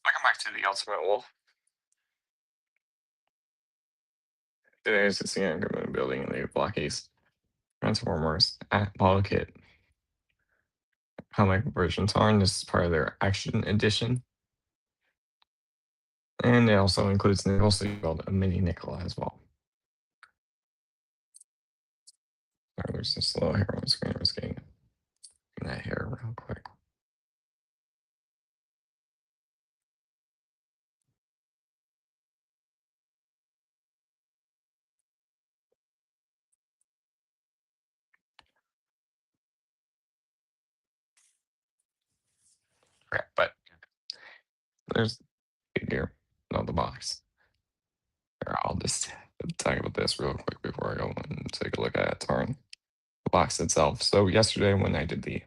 Welcome back to the Ultimate Wolf. Today is the scene I'm building in the Blokees Transformers at Model Kit comic version Tarn. This is part of their Action Edition. And it also includes Nickel, so you build a mini Nickel as well. Sorry, there's this little hair on the screen. I was getting that hair real quick. Crap, but there's the figure, not the box. Here, I'll just talk about this real quick before I go and take a look at Tarn. The box itself. So yesterday when I did the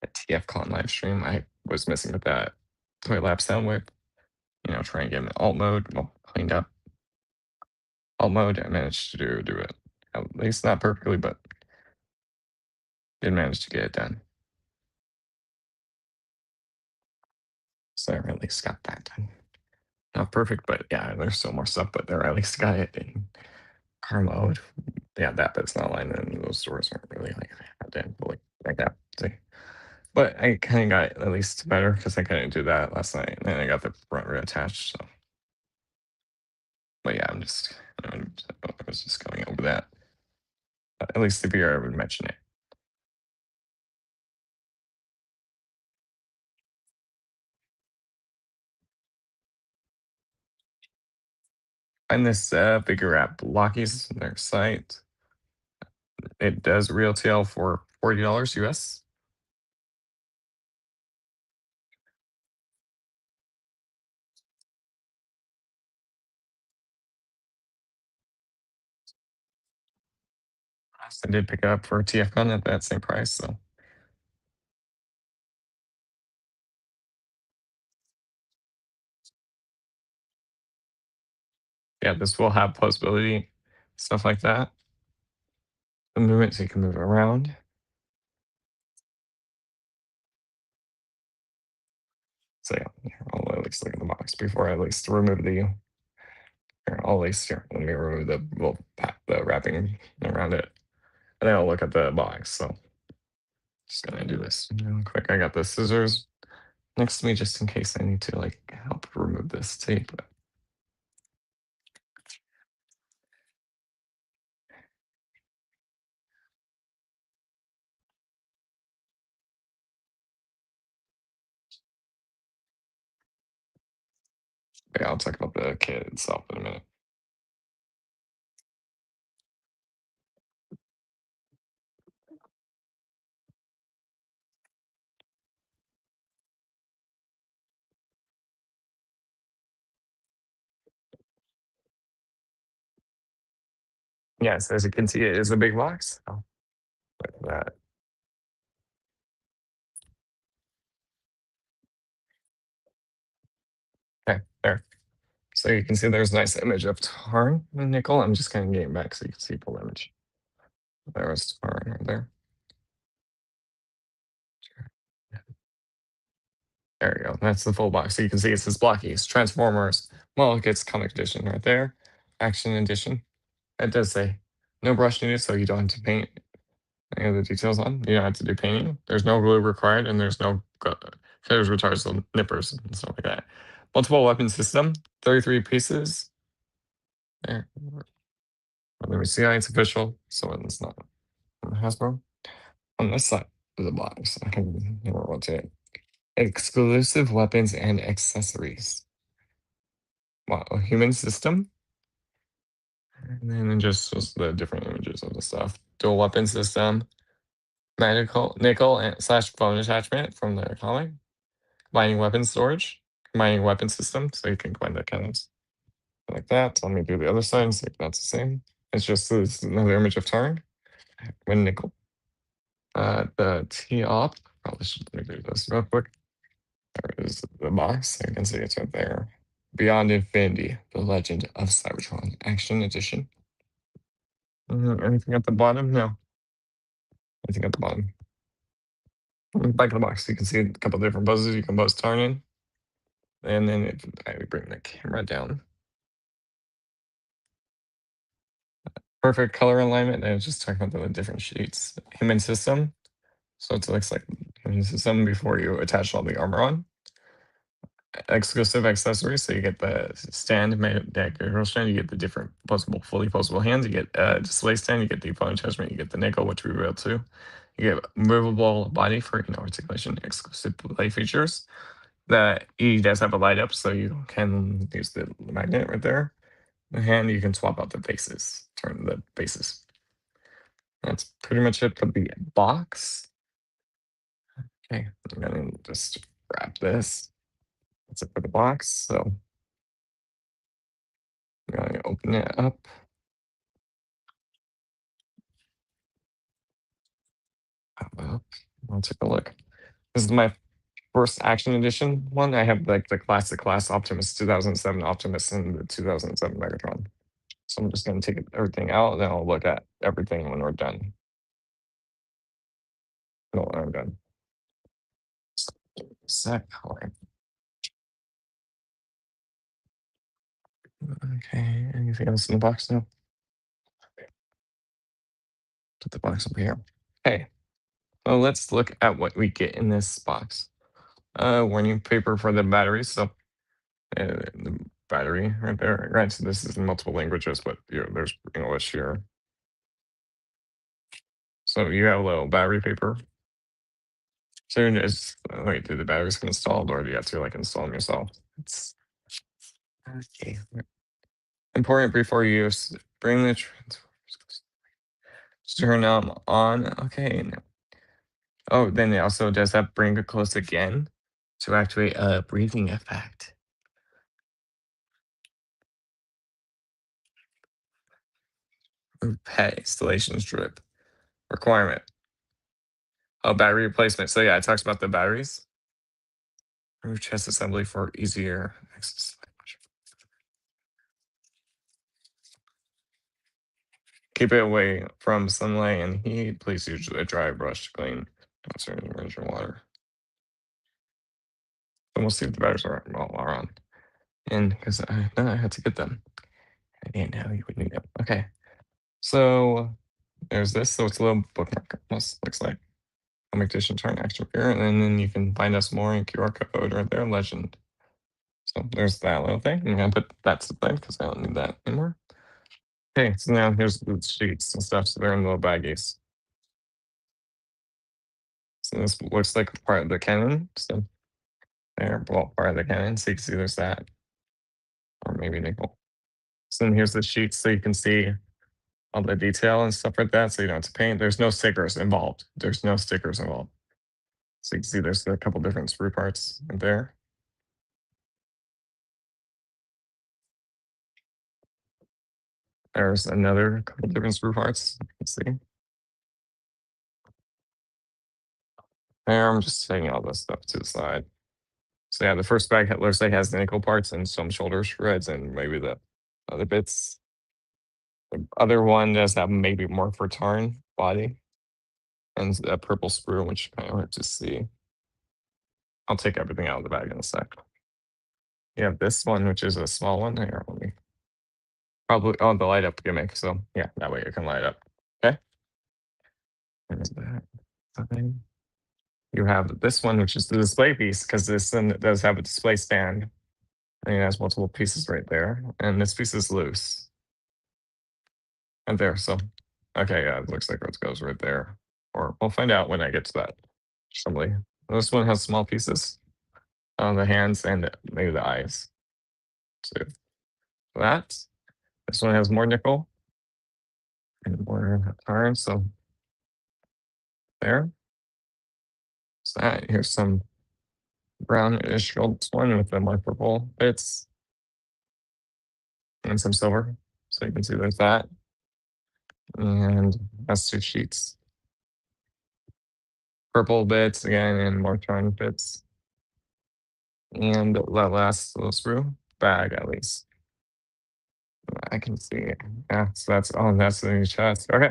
TFCon live stream, I was missing with that Toy Lab sound wave. Try and get in alt mode, well, cleaned up alt mode. I managed to do it, at least not perfectly, but did manage to get it done. So I at least got that done. Not perfect, but yeah, there's still more stuff, but there I at least got it in car mode. Yeah, that bit's not lined in. Those stores aren't really like that, like that. See? But I kind of got it at least better because I couldn't do that last night, and then I got the front reattached. So, but yeah, I was just going over that. At least the beer, I would mention it. Find this figure at Blokees, their site. It does retail for $40 US. I did pick it up for TFCon at that same price. So yeah, this will have possibility, stuff like that. The movement, so you can move it around. So yeah, I'll at least look at the box before I at least remove the. Here, I'll at least here. Let me remove the wrapping around it, and then I'll look at the box. So just gonna do this real quick. I got the scissors next to me just in case I need to like help remove this tape. Yeah, I'll talk about the kit itself in a minute. Yes, as you can see, it is a big box. Oh, look at that. Okay, there. So you can see there's a nice image of Tarn and Nickel. I'm just kind of getting back so you can see full image. There was Tarn right there. There we go. That's the full box. So you can see it says Blokees, Transformers, well, it gets comic edition right there, Action Edition. It does say no brush needed, so you don't have to paint any of the details on. You don't have to do painting. There's no glue required, and there's no there's retarded nippers and stuff like that. Multiple weapon system, 33 pieces. There. Let me see. It's official, so it's not Hasbro. On this side of the box, I can rotate. Exclusive weapons and accessories. Wow, a human system. And then it just the different images of the stuff. Dual weapon system, medical nickel and slash phone attachment from the comic. Combining weapon storage, combining weapon system, so you can combine the cannons like that. Let me do the other side and see if that's the same. It's just this another image of Tarn with nickel. The T-op, probably should do this real quick. There is the box. You can see it's right there. Beyond Infinity, The Legend of Cybertron Action Edition. Anything at the bottom? No. Anything at the bottom. Back of the box, you can see a couple different buzzes you can buzz Tarn in. And then I bring the camera down. Perfect color alignment. I was just talking about the different sheets. Human system. So it looks like human system before you attach all the armor on. Exclusive accessories. So you get the stand, that girl stand. You get the different fully posable hands. You get display stand. You get the opponent judgment. You get the nickel, which we will too. You get movable body for articulation. Exclusive play features. That E does have a light up, so you can use the magnet right there. The hand, you can swap out the faces, turn the faces. That's pretty much it for the box. Okay, I'm gonna just wrap this. That's it for the box. So I'm gonna open it up. I'll take a look. This is my first Action Edition one. I have like the classic class Optimus 2007 Optimus and the 2007 Megatron. So I'm just gonna take everything out, and then I'll look at everything when we're done. No, I'm done. Set color. Okay, anything else in the box now? Put the box over here. Okay, well, let's look at what we get in this box. Warning paper for the batteries. So the battery right there. Right, so this is in multiple languages, but there's English here. So you have a little battery paper. So you just wait, do the batteries get installed, or do you have to like install them yourself? It's okay. Important before use. Bring the turn them on. Okay. Oh, then it also does that bring it close again to activate a breathing effect. Pet installation strip requirement. Oh, battery replacement. So yeah, it talks about the batteries. Remove chest assembly for easier access. Keep it away from sunlight and heat. Please use a dry brush to clean. Don't serve emergency water. And we'll see if the batteries are on. And because I had to get them. I didn't know you would need them. Okay. So there's this. So it's a little bookmark. Almost looks like comic edition Tarn Action here. And then you can find us more in QR code right there, legend. So there's that little thing. I'm gonna put that to the side because I don't need that anymore. Okay, so now here's the sheets and stuff. So they're in little baggies. So this looks like part of the cannon. So there, well, part of the cannon. So you can see there's that, or maybe nickel. So then here's the sheets, so you can see all the detail and stuff like that. So you don't have to paint. There's no stickers involved. There's no stickers involved. So you can see there's a couple different sprue parts in there. There's another couple different sprue parts. Let's see. There, I'm just taking all this stuff to the side. So yeah, the first bag looks like has the nickel parts and some shoulder shreds and maybe the other bits. The other one does have maybe more for Tarn body and a purple sprue, which kind of hard to see. I'll take everything out of the bag in a sec. You have this one, which is a small one. Here, let me probably the light up gimmick. So yeah, that way it can light up. Okay. And that. Okay. You have this one, which is the display piece, because this one does have a display stand. And it has multiple pieces right there. And this piece is loose. And there, so okay, yeah, it looks like it goes right there. Or we'll find out when I get to that assembly. This one has small pieces on the hands and maybe the eyes. So that. This one has more nickel and more iron. So there. So that. Here's some brownish gold one with the more purple bits and some silver. So you can see there's that. And that's two sheets. Purple bits again and more charm bits. And that last little sprue bag at least. I can see it. Yeah, so that's the new chest. Okay.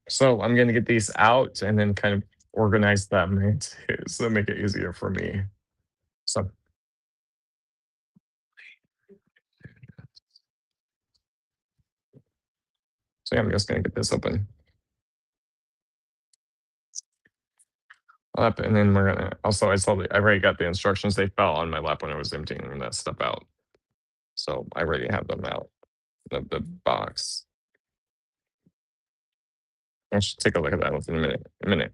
So I'm gonna get these out and then kind of organize them so make it easier for me. So So yeah, I'm just gonna get this open up, and then we're gonna also I already got the instructions. They fell on my lap when I was emptying that stuff out. So I already have them out of the box. I should take a look at that within a minute. A minute.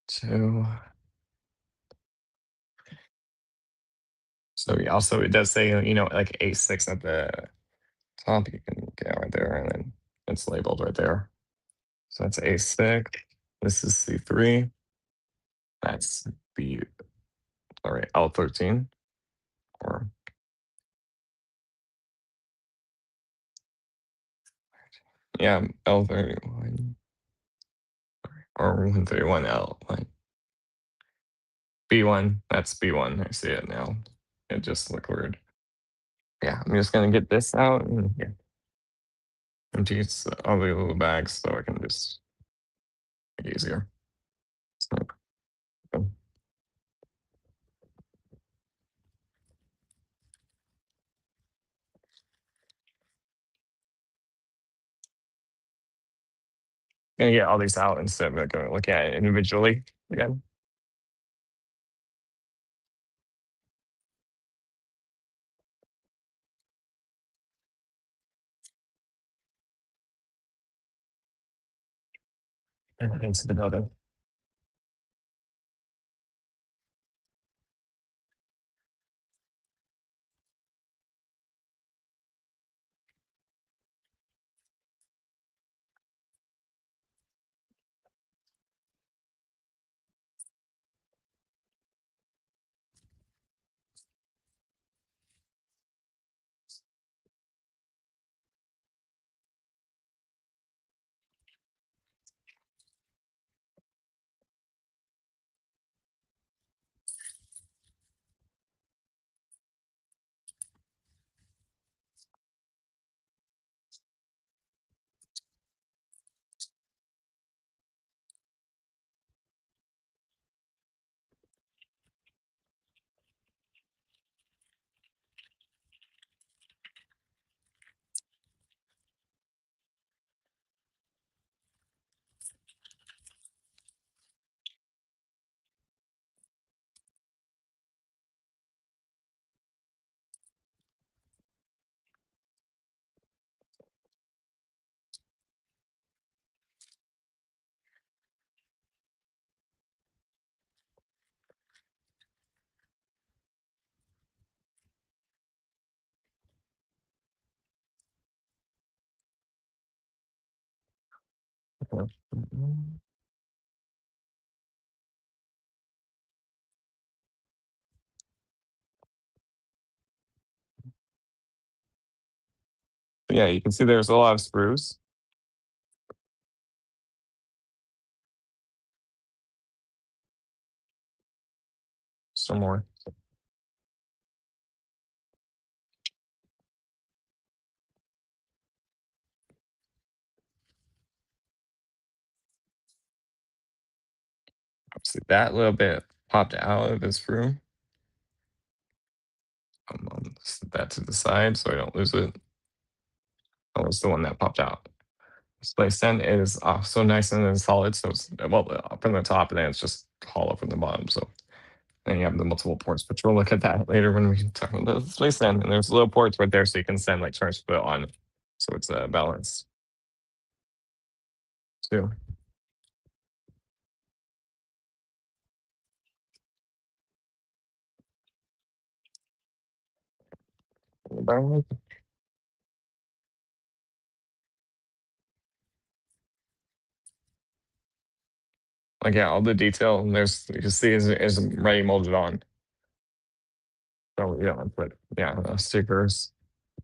Two. So yeah, also it does say, like A6 at the top. You can get right there, and then it's labeled right there. So that's A6. This is C3. That's B, sorry, L13. Or yeah, L31 or 131L. Like B1. That's B1. I see it now. It just looked weird. Yeah, I'm just gonna get this out and yeah, empty all the little bags so I can just make it easier. So, gonna get all these out instead of like, going to look at it individually again. Into the building. Yeah, you can see there's a lot of screws. Some more. See that little bit popped out of this screw. Set that to the side so I don't lose it. That was the one that popped out. Display stand is so nice and then solid. So it's from the top, and then it's just hollow from the bottom. So then you have the multiple ports, but we'll look at that later when we talk about the display stand. And there's little ports right there, so you can send like charge put on, so it's balanced too. Like yeah, all the detail and there's you can see is ready molded on. So yeah, but yeah, stickers,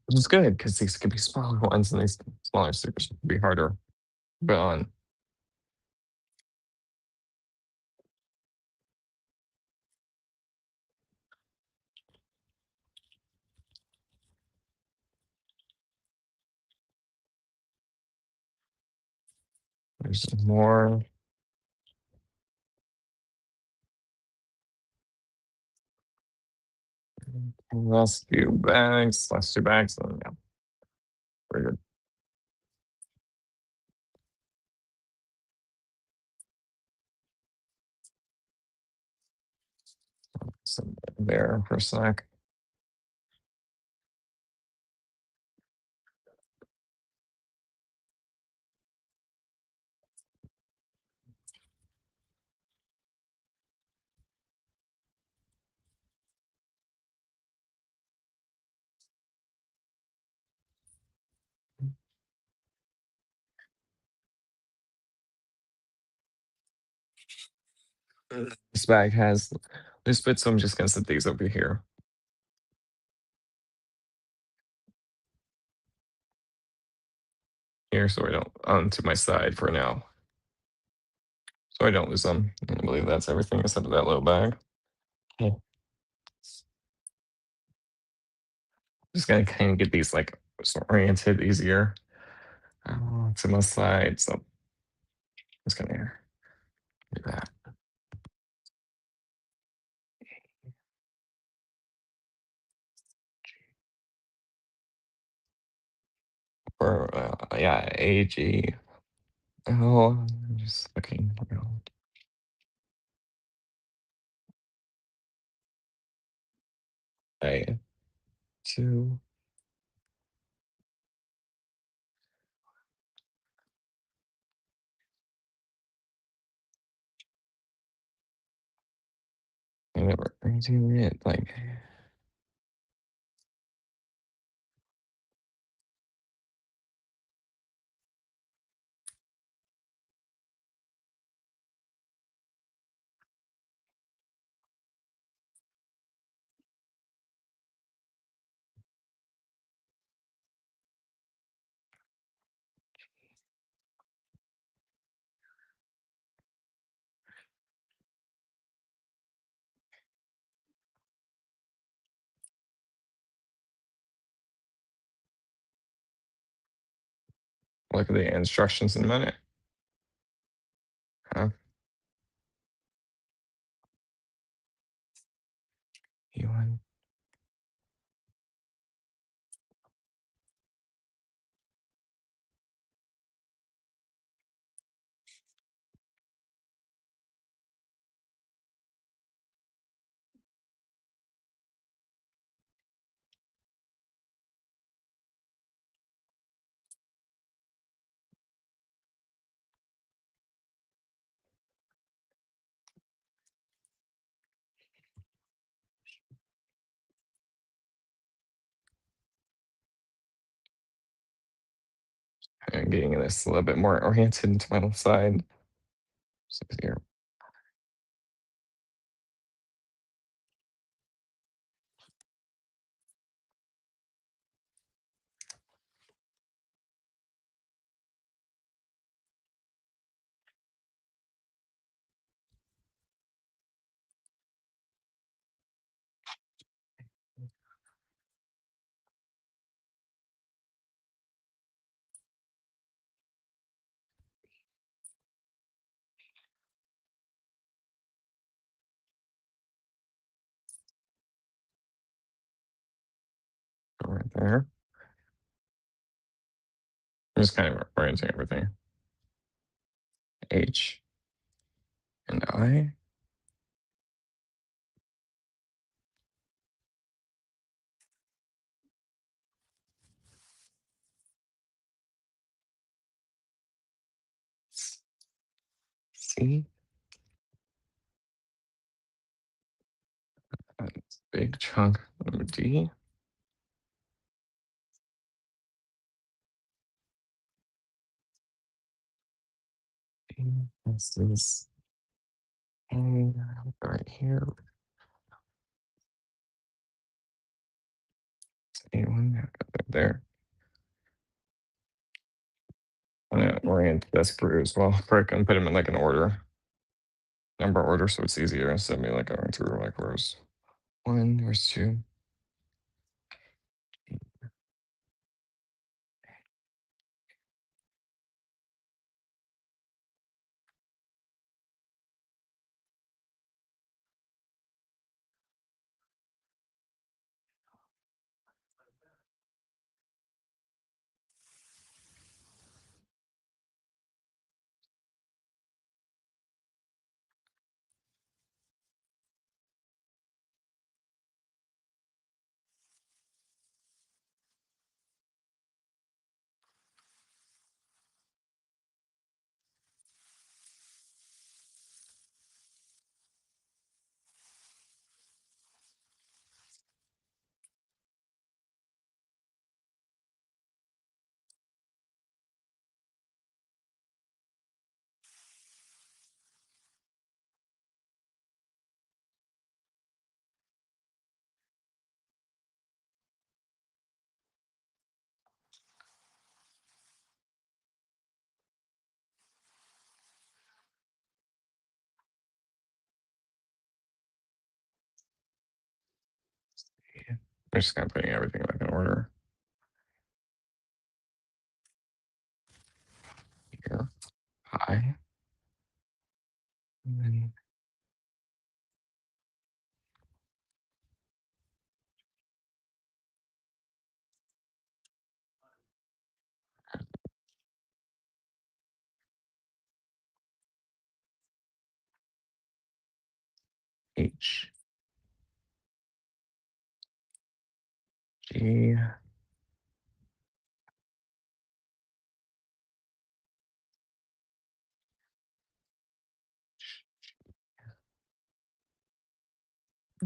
which is good because these could be smaller ones, and these smaller stickers would be harder to put on. There's more. Last few bags, last two bags, and yeah, very good. Some there for a snack. This bag has this bit, so I'm just gonna set these over here. Here, so I don't onto my side for now. So I don't lose them. I believe that's everything except for that little bag. Okay. Just gonna kind of get these like oriented easier to my side. So I'm just gonna do that. For yeah, AG. Oh, I'm just looking. A two. I never do it look at the instructions in a minute. Huh? You want and getting this a little bit more oriented into my left side. So here. Right there. I'm just kind of orienting everything. H and I. C. That's a big chunk. D. This is A right here. A1 right there. I'm gonna orient this brew as well. Probably can put them in like an order, number order, so it's easier instead of me like going through like rows. One, where's two? I'm just kind of putting everything back in order here. High. And then H, G,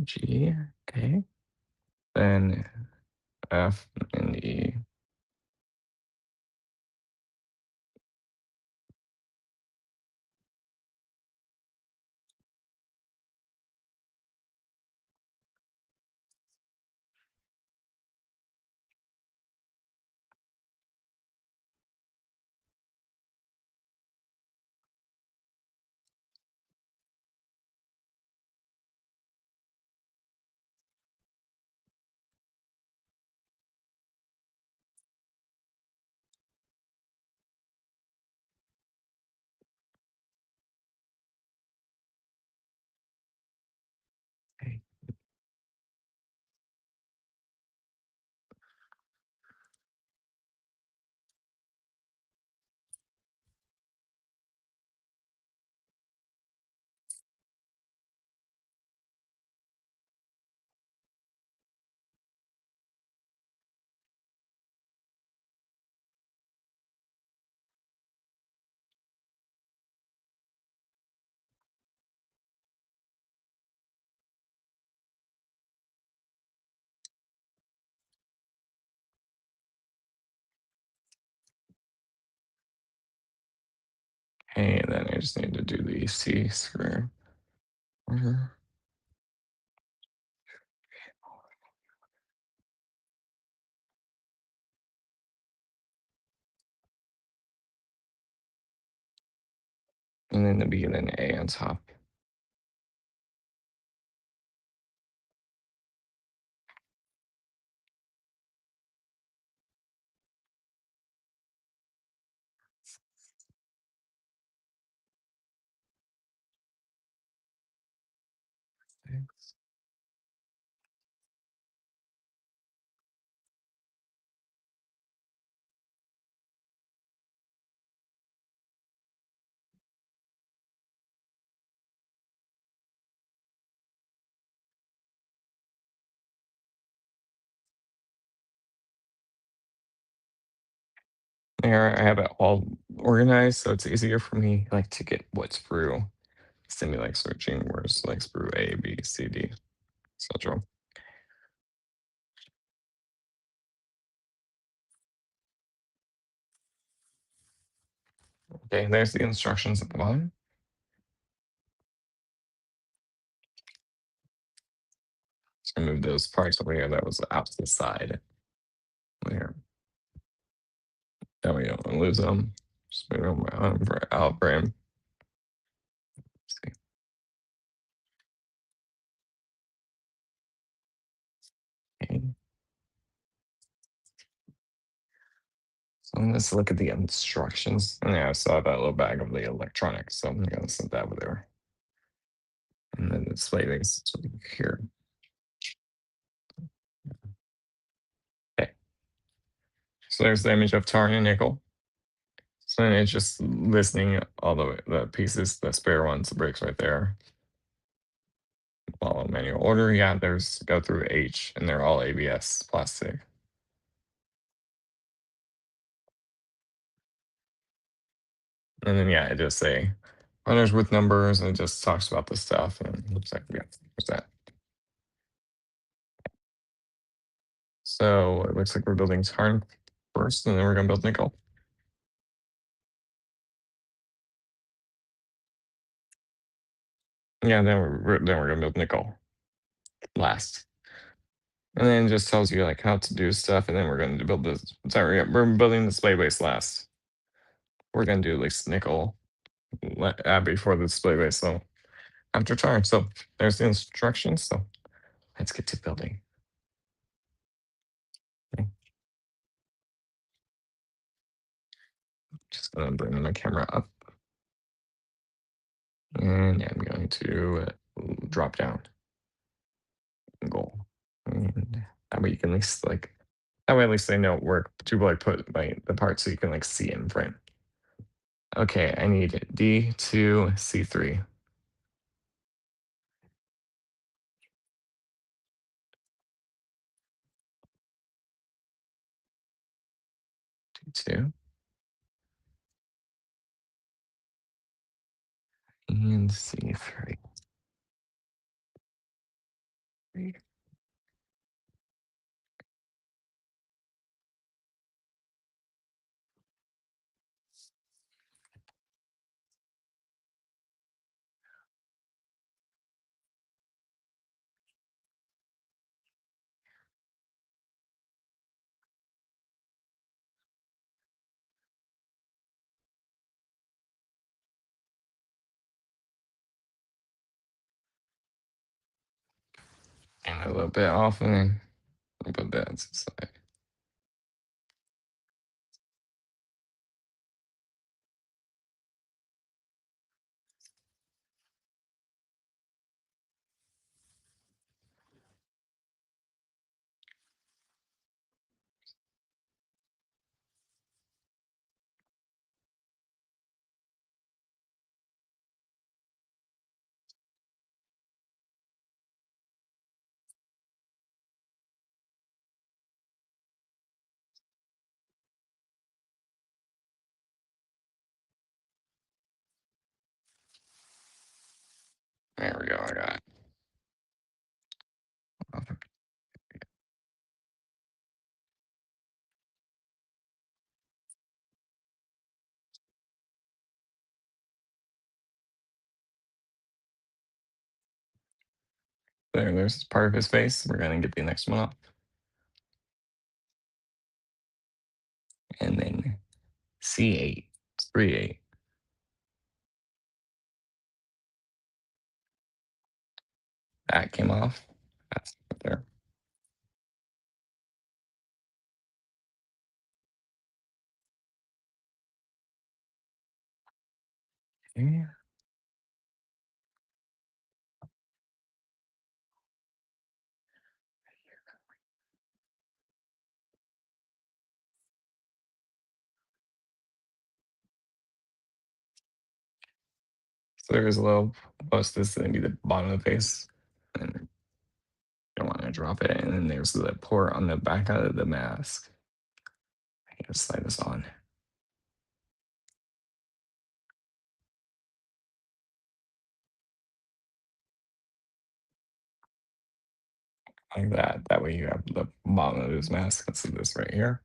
G. Okay. Then F and E. Okay. And then I just need to do the C square. Order. And then the B and then A on top. There, I have it all organized, so it's easier for me like to get what sprue instead of like searching where's like sprue A, B, C, D, etc. Okay, there's the instructions at the bottom. Just gonna move those parts over here that was out to the side. There. That way you don't lose them. Just move them on for out frame. See. Okay. So let's look at the instructions. And yeah, I saw that little bag of the electronics, so I'm gonna set that over there. And then the display things here. Okay. So there's the image of Tarn and Nickel. So then it's just listing all the pieces, the spare ones, the brakes right there. Follow manual order. Yeah, there's go through H, and they're all ABS plastic. And then yeah, it just say runners with numbers, and it just talks about the stuff, and it looks like yeah, there's that. So it looks like we're building Tarn first, and then we're gonna build Nickel. Yeah, then we're gonna build Nickel last. And then it just tells you like how to do stuff, and then we're going to build this. Sorry, yeah, we're building the display base last. We're gonna do at least Nickel before the display base. So after Tarn. So there's the instructions. So let's get to building. Just gonna bring my camera up, and I'm going to drop down and go. And that way you can at least like that way at least they know where to like put the part so you can like see it in frame. Okay, I need D2 C3. D2 and C3. And a little bit off and then put that to the side. There we go, I got it. There's part of his face. We're gonna get the next one off. And then C8, 3/8. That came off. That's right there. Okay. So there's a little bust. This is gonna be the bottom of the face. And you don't want to drop it. And then there's the port on the back of the mask. I can slide this on. Like that. That way you have the bottom of his mask. Let's do this right here.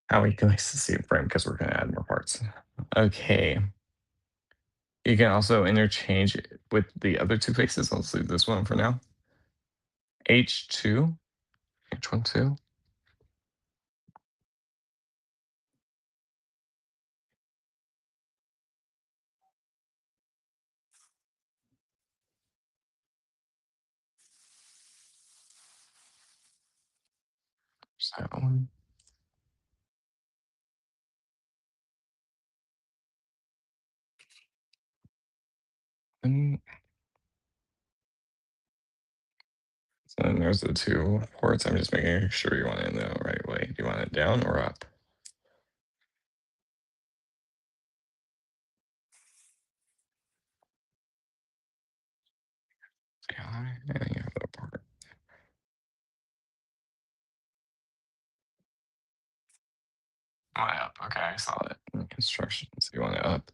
How we can like see it frame because we're gonna add more parts. Okay. You can also interchange it with the other two faces. Let's leave this one for now. H2. H12. So that one. And so then there's the two ports. I'm just making sure you want it in the right way. Do you want it down or up? Yeah, and then you have the port. Oh, up. Okay, I saw it in the instructions. You want it up.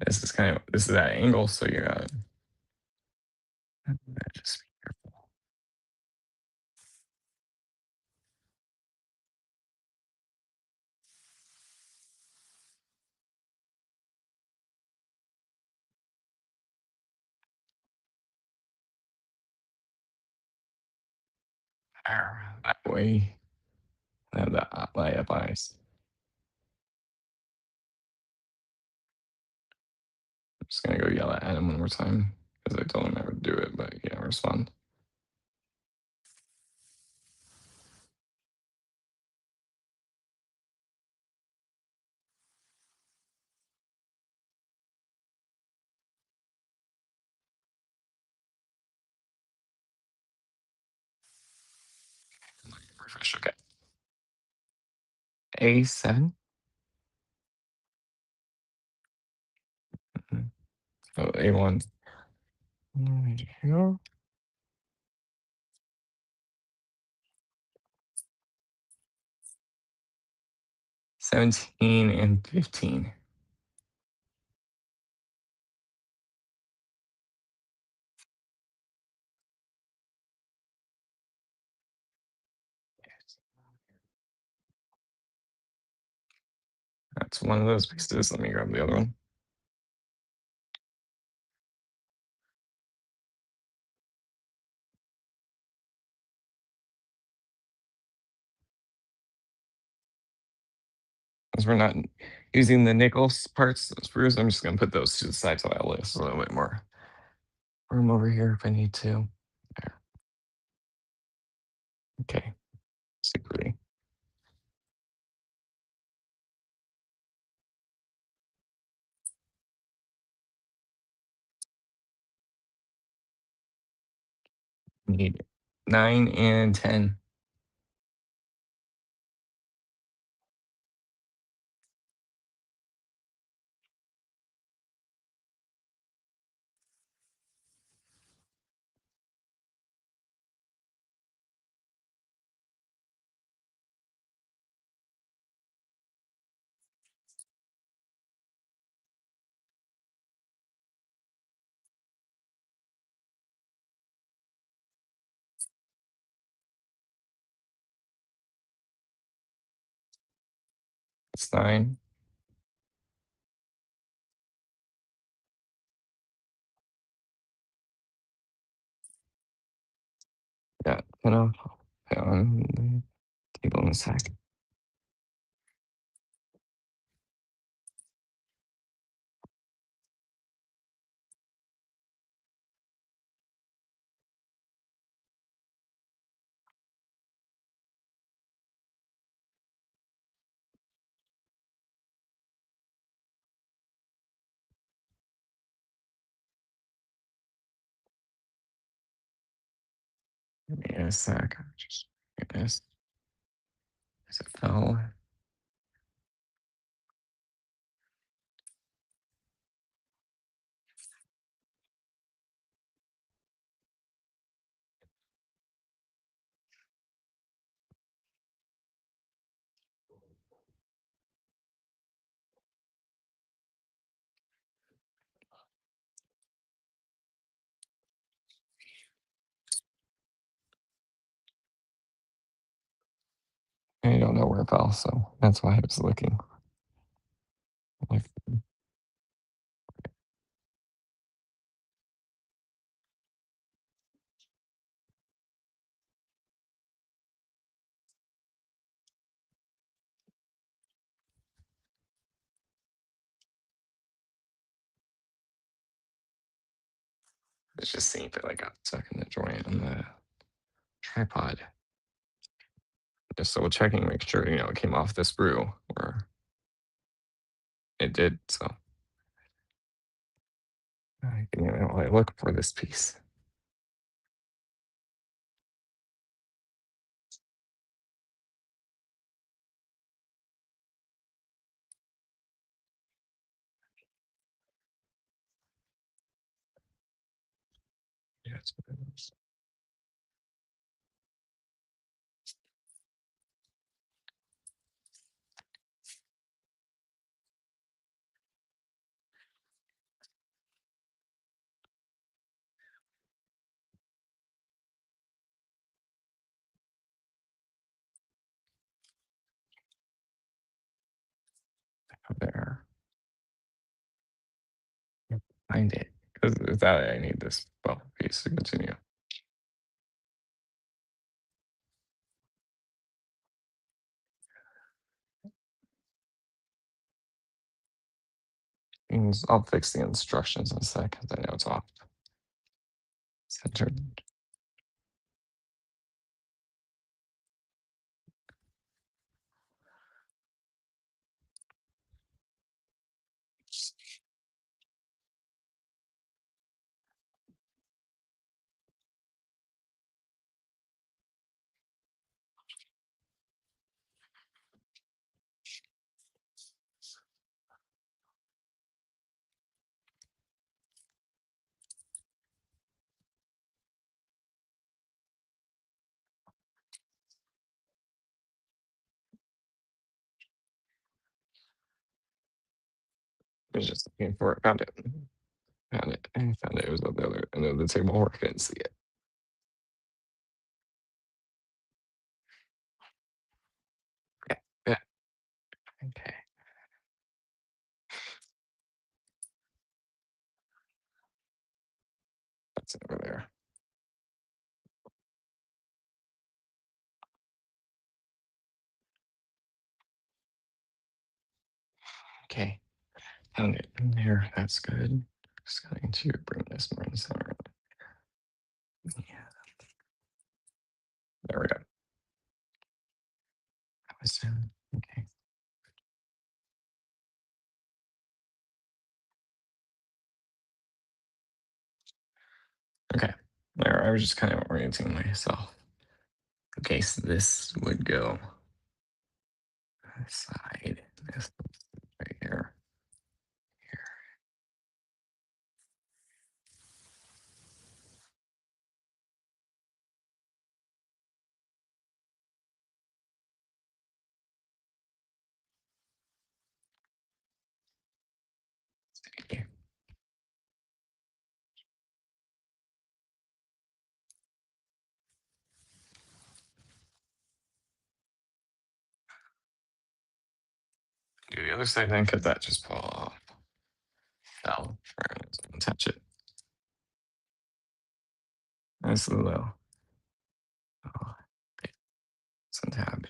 This is that angle, so you got it. Just be careful. There. That way. Have the light up eyes. I'm just gonna go yell at him one more time because I told him I would do it, but he didn't respond. refresh. Okay. A7. Mhm. Oh, A1. Here. 17 and 15. That's one of those pieces. Let me grab the other one. As we're not using the nickel parts, sprues, I'm just going to put those to the side so I list a little bit more room over here if I need to. There. Okay. Super. Need 9 and 10. It's 9. Yeah, 10 off. On the table in a sec. Give me a sec. Just get this. As it fell. I don't know where it fell, so that's why I was looking. Like, it's just seeing if it like got stuck in the joint on the tripod. Just double checking, make sure it came off the sprue, or it did. So I can look for this piece. Yeah, it's what it is. There. Find it. Because without it, I need this piece to continue. I'll fix the instructions in a sec because I know it's off. Centered. I was just looking for it. Found it. Found it. I found it. It was on the other end of the table where I couldn't see it. Okay. Yeah. Okay. That's it over there. Okay. Found it in there. That's good. Just going to bring this more in the center. Yeah. There we go. That was okay. Okay. There. I was just kind of orienting myself. Okay, so this would go side. This right here. Here. Do the other side then, because that just fall off. Fell. Touch it. Nice little. Oh, isn't happy.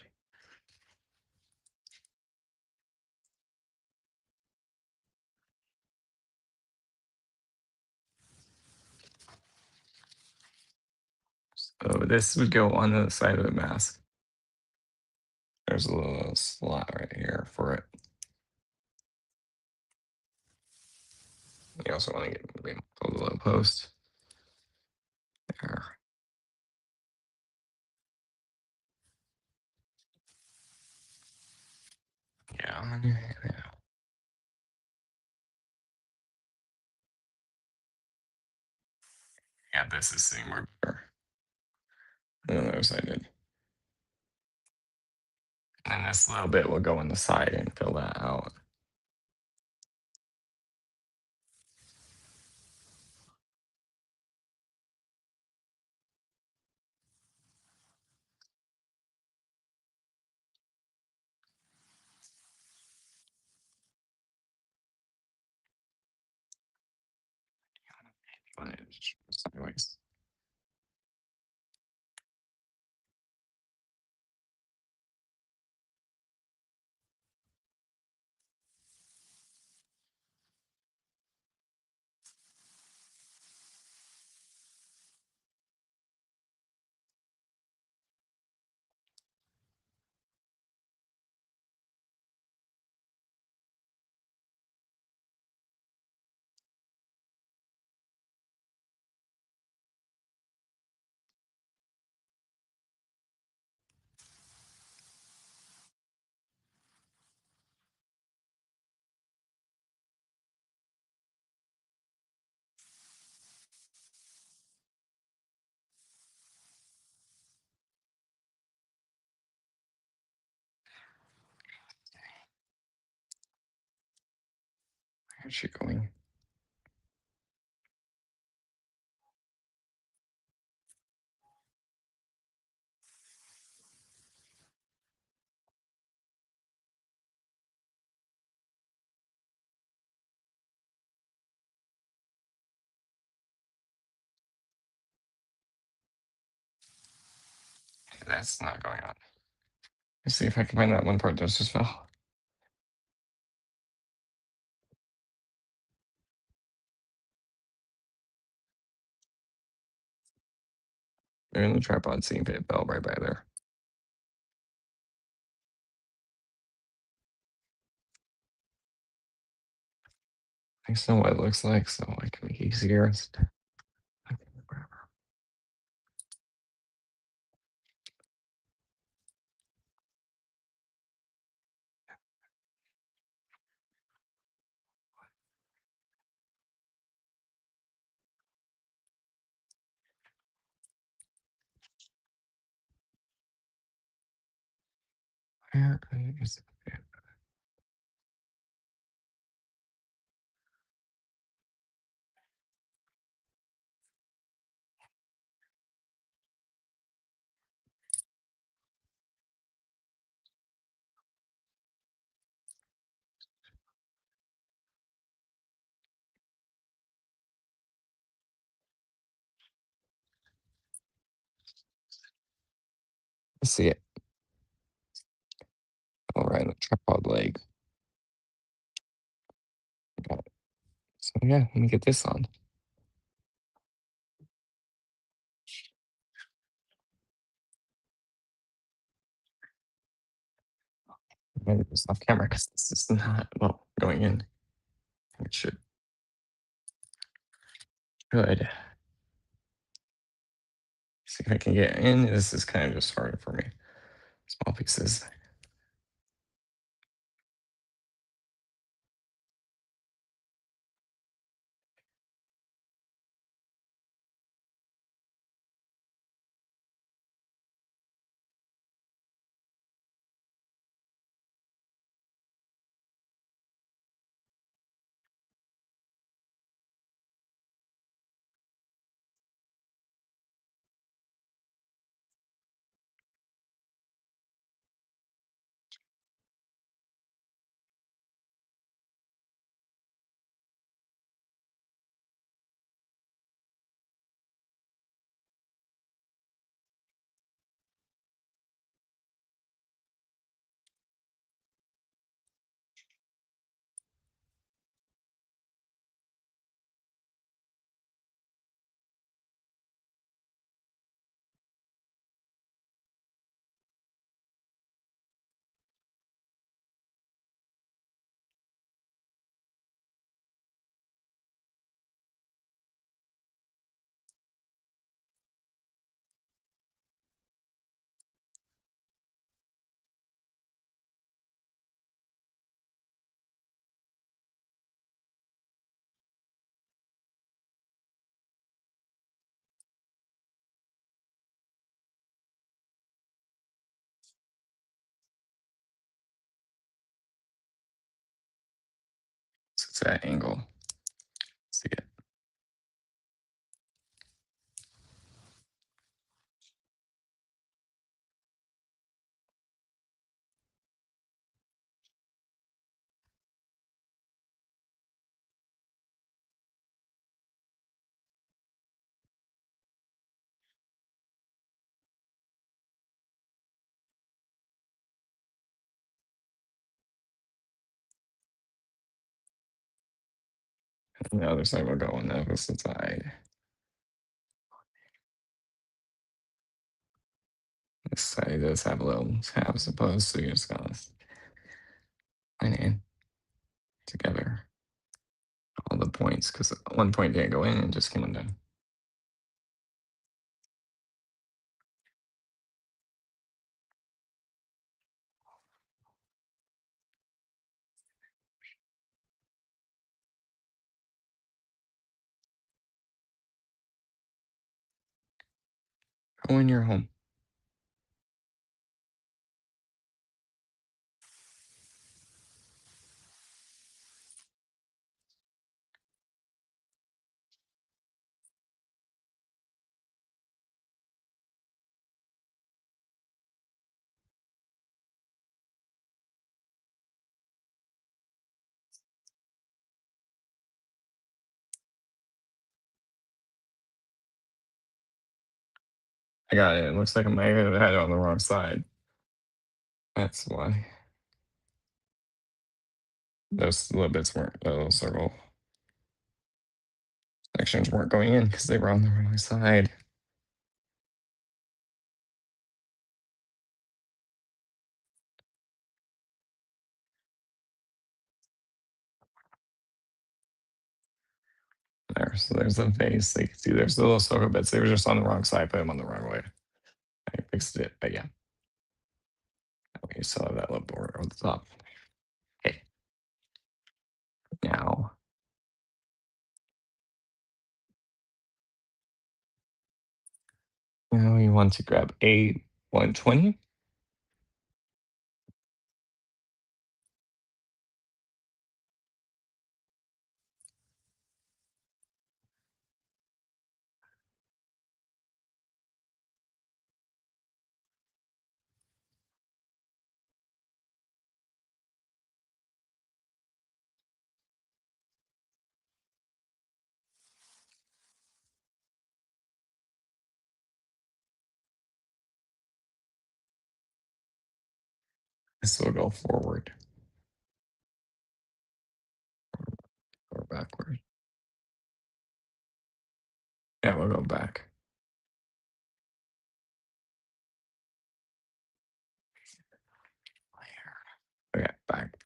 So this would go on the side of the mask. There's a little slot right here for it. You also want to get a little post there. Yeah. Yeah, this is sitting more better than the other side did. And then this little bit will go on the side and fill that out. Sideways. Where's she going? That's not going on. Let's see if I can find that one part that just fell. They're in the tripod, see if it fell right by there. I just know what it looks like, so I can make it easier. Okay, whatever. Where is it? I see it. All right, the tripod leg. Got it. So yeah, let me get this on. Maybe it's off camera because this is not well going in. It should good. See if I can get in. This is kind of just hard for me. Small pieces. So it's that angle. See it. And the other side will go on the opposite side. This side does have a little tab supposed, so you're just gonna line in together all the points because one point didn't go in and just came undone. Go in your home. I got it. It looks like I might have had it on the wrong side. That's why. Those little bits weren't, the little circle sections weren't going in because they were on the wrong side. There, so there's the face. You can see there's the little circle bits. They were just on the wrong side. Put them on the wrong way. I fixed it, but yeah. You still have that little border on the top. Okay. Now, now you want to grab a 120. This will go forward or backward. Yeah, we'll go back. Okay, back.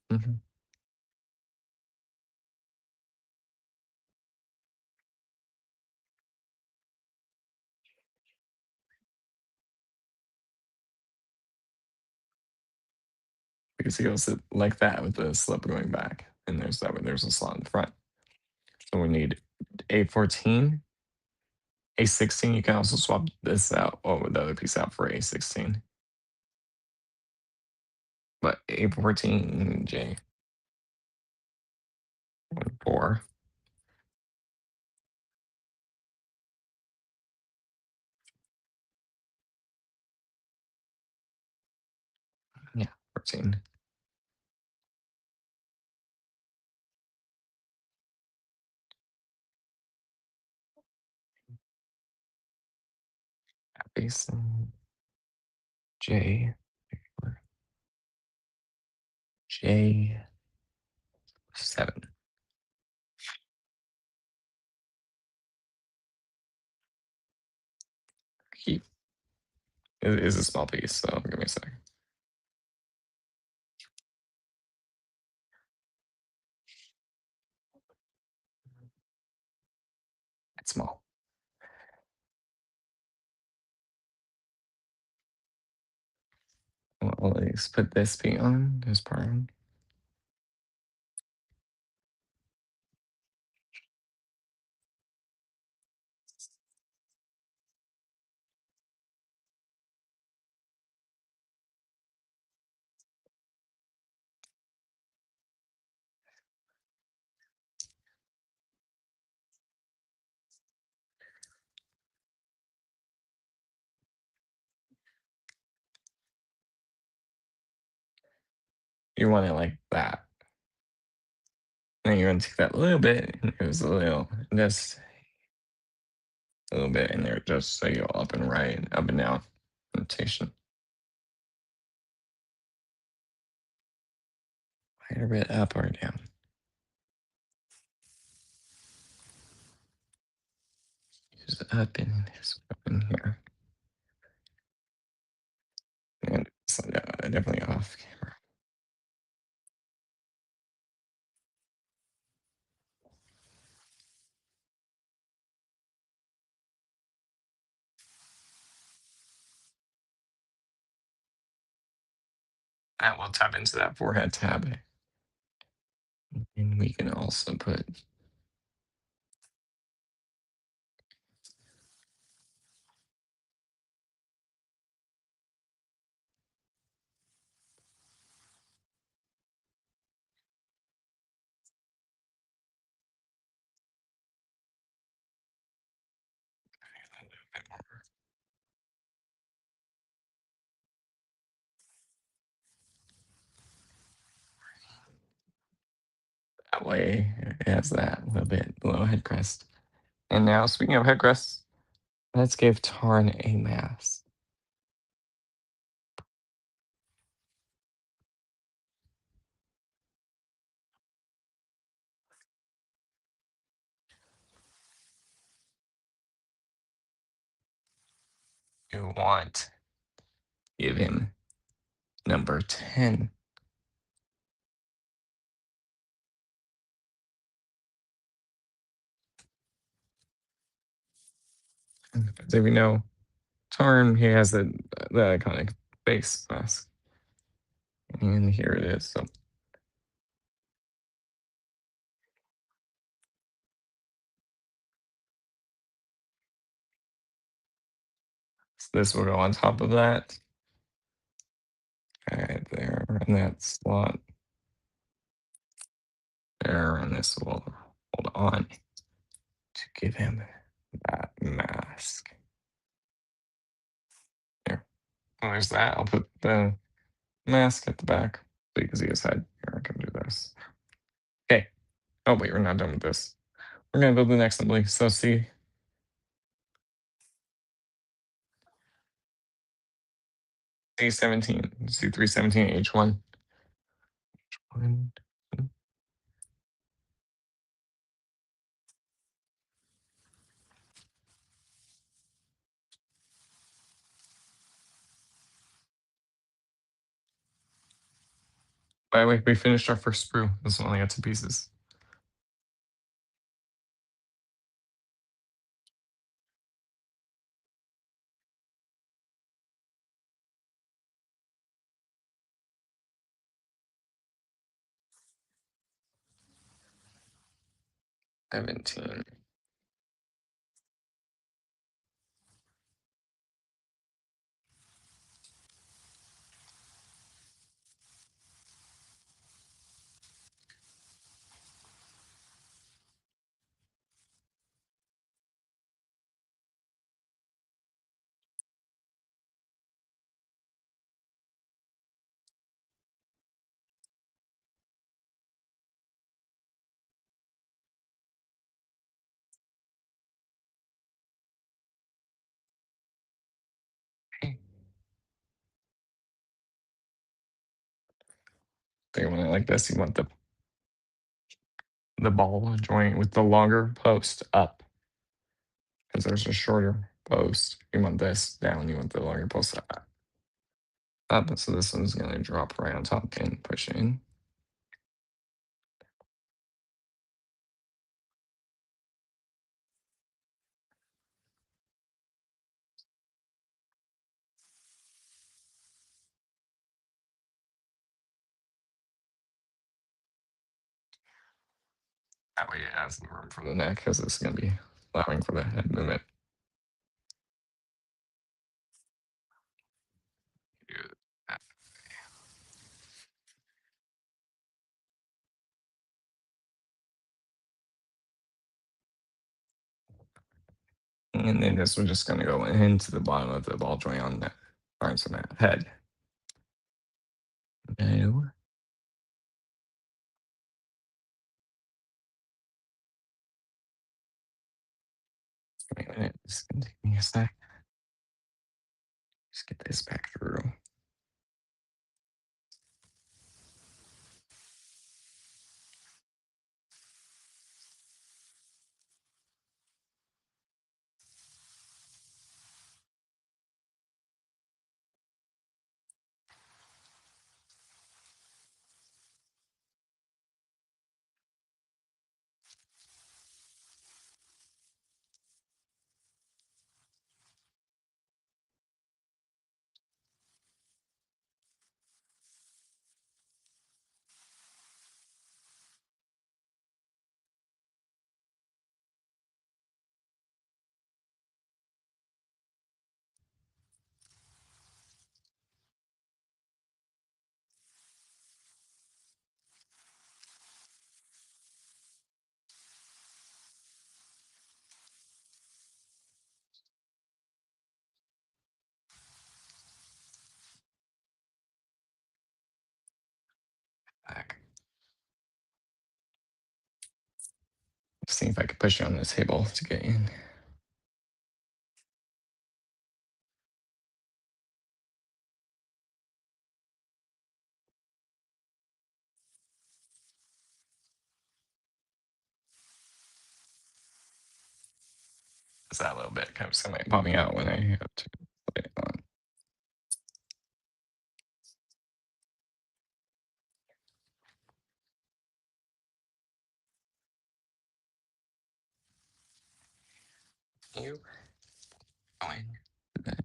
Because he goes like that with the slip going back. And there's that way, there's a slot in the front. So we need A14, A16. You can also swap this out, or the other piece out for A16. But A14, J, 4. Yeah, 14. Base J, J7. Keep. It is a small piece, so give me a second. It's small. Well, let's put this beat on, this part on. You want it like that. Then you're gonna take that little bit, and it was just a little bit in there, just so you're up and right, up and down rotation. Right a bit up or down. Just up in this, up in here. And it's definitely off camera. That will tap into that forehead tab. And we can also put a little bit more. That way it has that a little bit below head crest. And now, speaking of head crests, let's give Tarn a mask. You want give him number 10. Because if you know Tarn, he has the iconic face mask. And here it is. So this will go on top of that. Right there in that slot. There, and this will hold on to give him that mask. There. Well, there's that. I'll put the mask at the back so you can see his head. Here, I can do this. Okay. Oh, wait, we're not done with this. We're going to build the next assembly. So see, C17, C317, H1. One. By the way, we finished our first sprue. This one only got 2 pieces. Seventeen. So you want it like this. You want the ball joint with the longer post up, because there's a shorter post. You want this down. You want the longer post up. Up. So this one's gonna drop right on top and push in. That way it has the room for the neck, because it's gonna be allowing for the head movement. Do that. And then this one's just gonna go into the bottom of the ball joint on that arms on that head. No. Wait a minute. This is gonna take me a sec. Just get this back through. Back. See if I can push you on the table to get in. Just that little bit kind of something popping out when I have to put it on. You going? That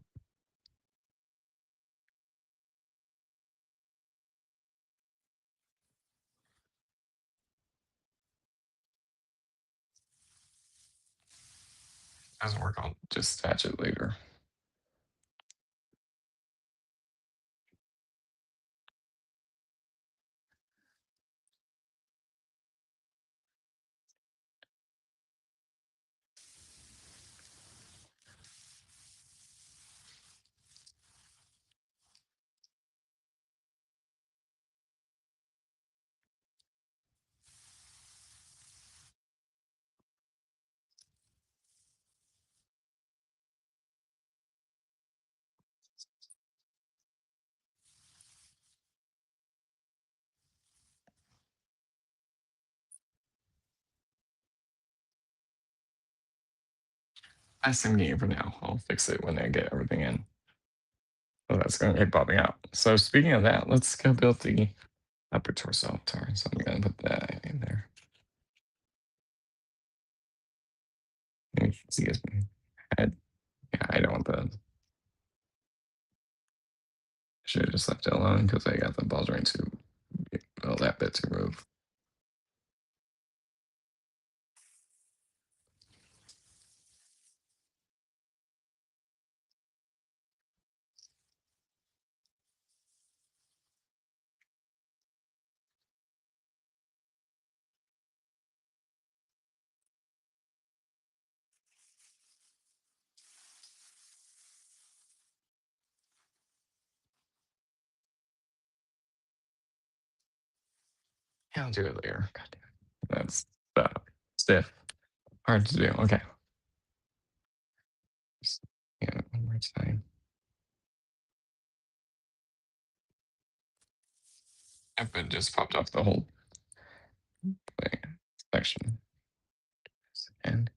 doesn't work. I'll just attach it later. SMD for now. I'll fix it when I get everything in. So that's going to keep popping out. So speaking of that, let's go build the upper torso turn. So I'm going to put that in there. And you can see his head. Yeah, I don't want the. Should have just left it alone because I got the ball joint to well, that bit to move. Yeah, I'll do it later. God damn it. That's stiff. Hard to do. Okay. Yeah, one more time. Yep, it just popped off the whole section. And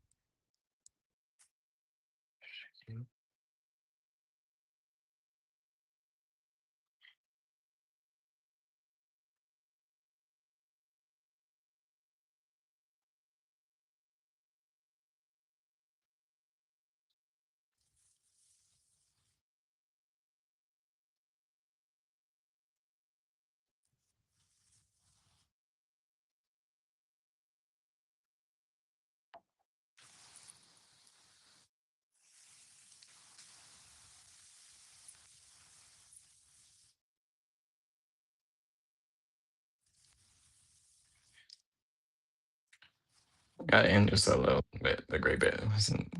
got in just a little bit. The gray bit wasn't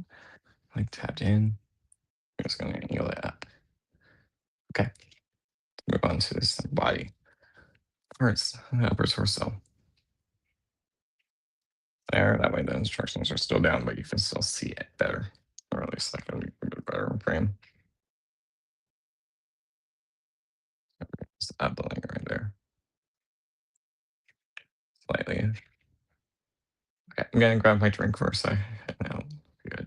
like tapped in. I'm just gonna angle it up. Okay. Move on to this body. First, the upper torso. There, that way the instructions are still down, but you can still see it better. Or at least like a bit better frame. Just up the line right there. Slightly. Okay, I'm gonna grab my drink for a sec. Now, good.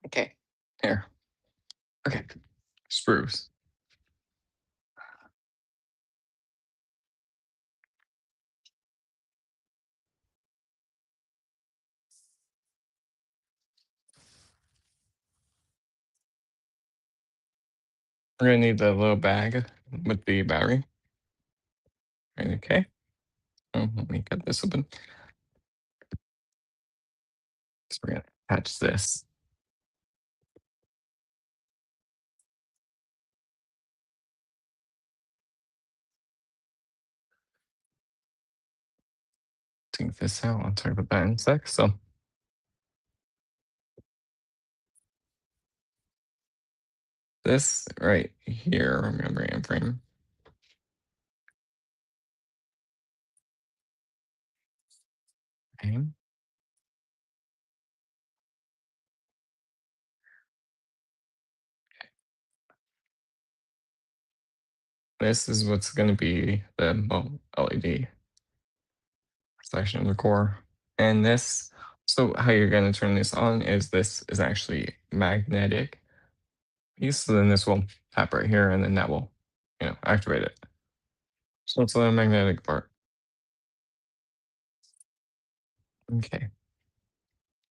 Okay. Here. Okay. Spruce. We're gonna need the little bag with the battery. Okay. Oh, let me cut this open. So we're gonna attach this. Take this out. I'll talk about that in a sec. So this right here, remember in frame. Okay. This is what's going to be the LED section of the core. And this, so how you're going to turn this on is this is actually magnetic piece. So then this will tap right here and then that will, activate it. So it's the magnetic part. Okay.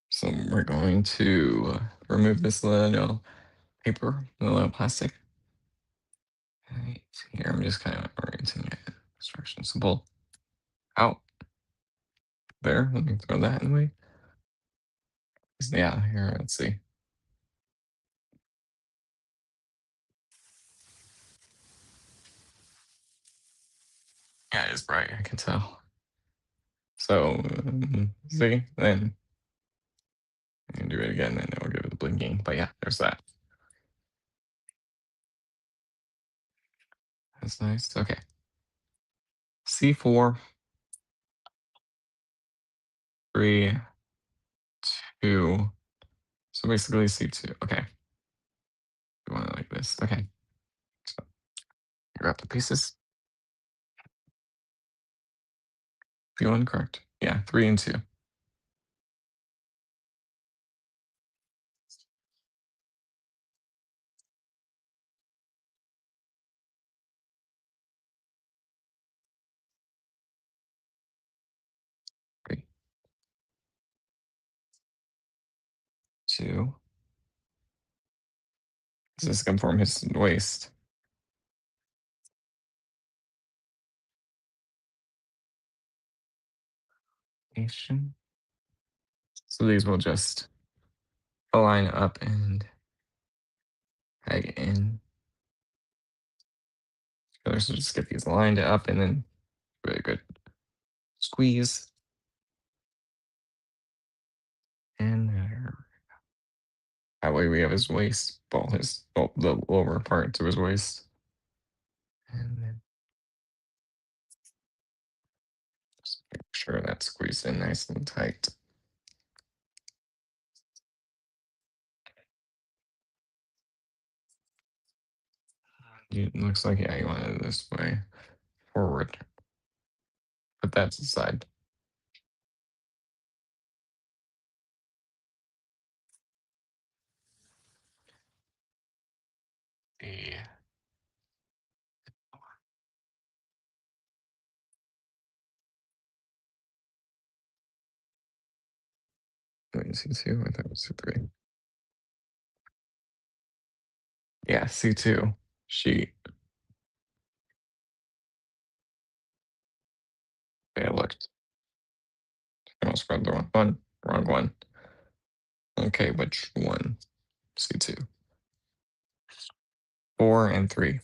So we're going to remove this little paper, the little plastic. Right here, I'm just kind of orienting it. Instruction symbol out there. Let me throw that in the way. Yeah, here, let's see. Yeah, it's bright, I can tell. So, see, then I can do it again, and it'll give it the blinking. But yeah, there's that. That's nice. Okay. C4, 3, 2. So basically C2. Okay. You want it like this. Okay. So grab the pieces. Feeling correct. Yeah, 3 and 2. Three, 2. Does this come from his waist? Nation. So these will just align up and peg in. So just get these lined up and then really good squeeze. And there. That way we have his waist, the lower part to his waist. And then just make sure that's squeezed in nice and tight. It looks like, yeah, you want it this way, forward. Put that to the side. The wait, C2? I thought it was C3. Yeah, C2 sheet. Okay, I looked. I almost grabbed the wrong one. Wrong one. Okay, which one? C2. 4 and 3.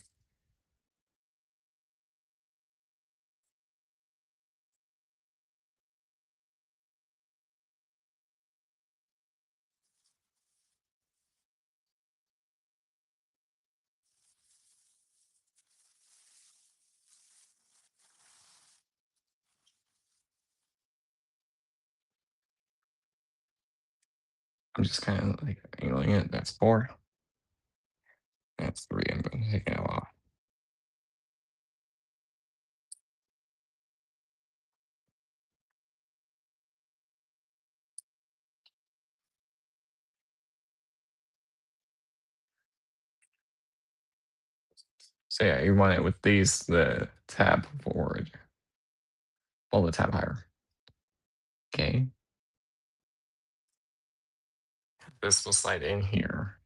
I'm just kind of like angling it. That's 4. That's 3. I'm going to take it off. So yeah, you want it with these, the tab forward. Pull the tab higher. Okay. This will slide in here.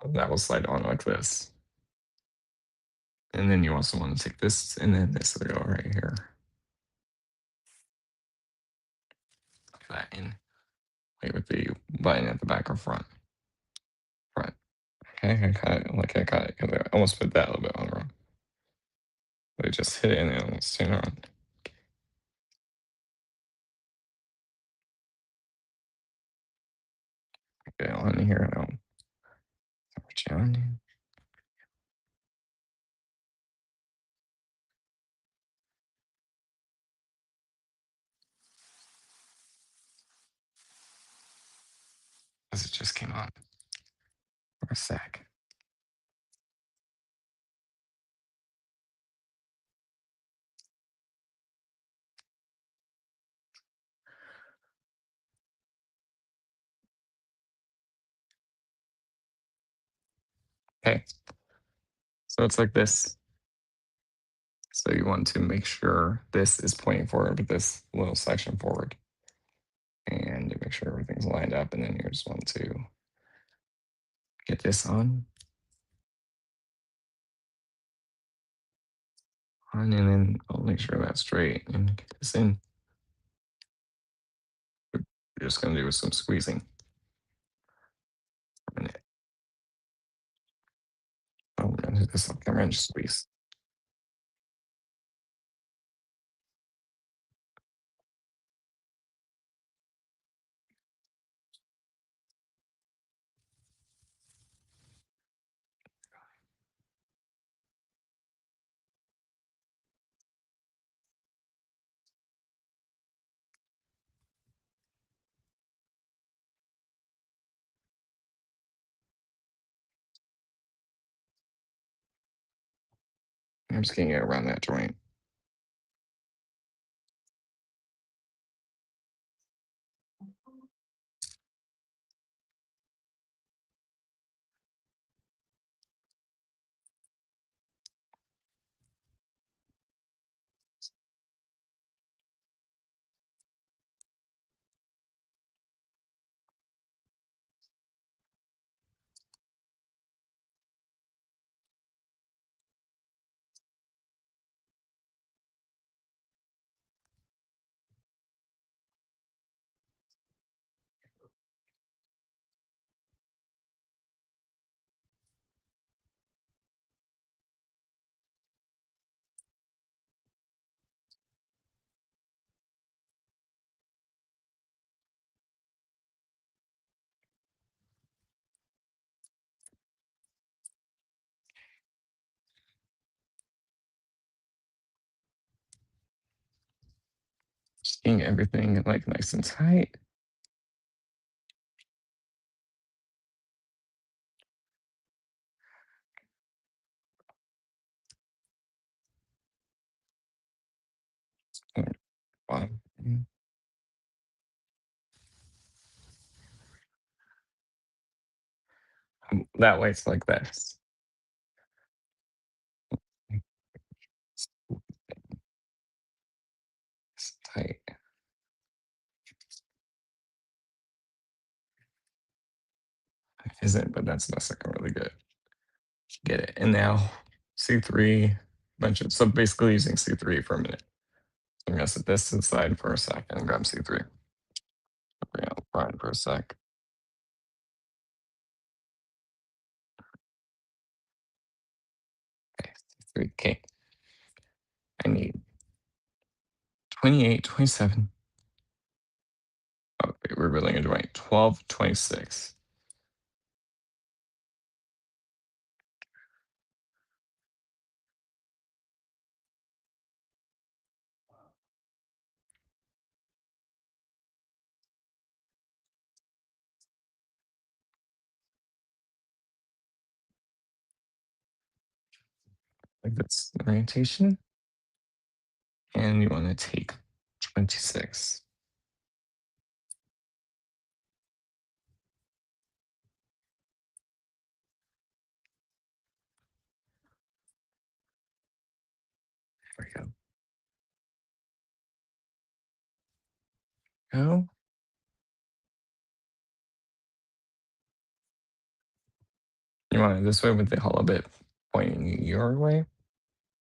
That will slide on like this. And then you also want to take this, and then this will go right here. Put that in. Wait, with the button at the back or front? Front. Okay, I cut it like I cut it because I almost put that a little bit on wrong. But I just hit it and it almost turned on. Okay, on here and I'll switch it on. Because it just came on for a sec. Okay, so it's like this. So you want to make sure this is pointing forward with this little section forward. And you make sure everything's lined up, and then you just want to get this on, and then I'll make sure that's straight and get this in. You're just gonna do some squeezing. For a minute. Oh, we're gonna do this like a wrench squeeze. I'm just getting it around that joint. Just getting everything like nice and tight. Bottom. That way it's like this. It's tight. It isn't, but that's best looking really good. Get it. And now C3 bunch of so basically using C3 for a minute. So I'm gonna set this to the side for a second and grab C3. Bring out Brian for a sec. Okay, C3. Okay. I need 28, 27. Oh, wait, we're really enjoying 12, 26. Like that's the orientation. And you want to take 26. There we go. Go. You want it this way with the hollow bit pointing your way.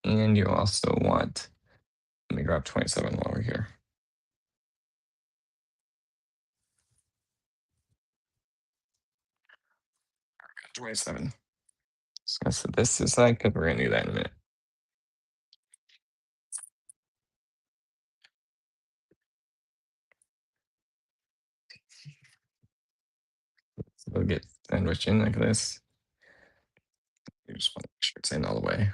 And you also want, let me grab 27 while we're here. 27. Just gonna set this aside because we're gonna do that in a minute. So we'll get sandwiched in like this. You just want to make sure it's in all the way.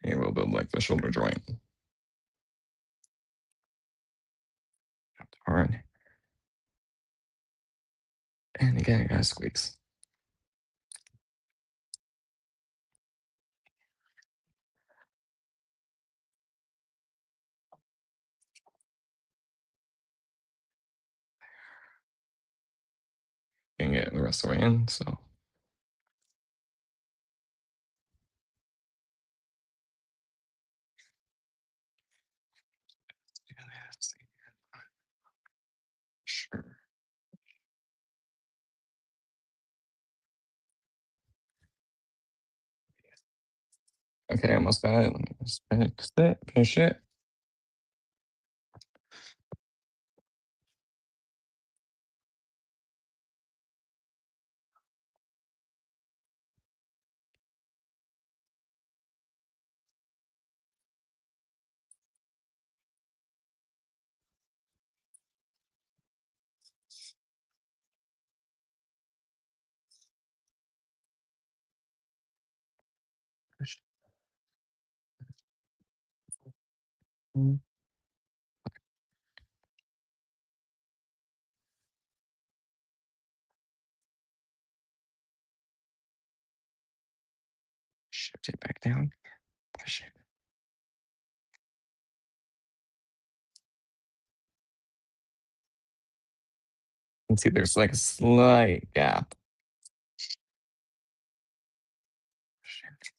And we'll build like the shoulder joint. Tarn. And again, I gotta squeeze. can get the rest of the way in. So sure. Okay, almost got it. Let me just fix it. Finish it. Mm, Shift it back down. Push it. You can see there's like a slight gap. Shift.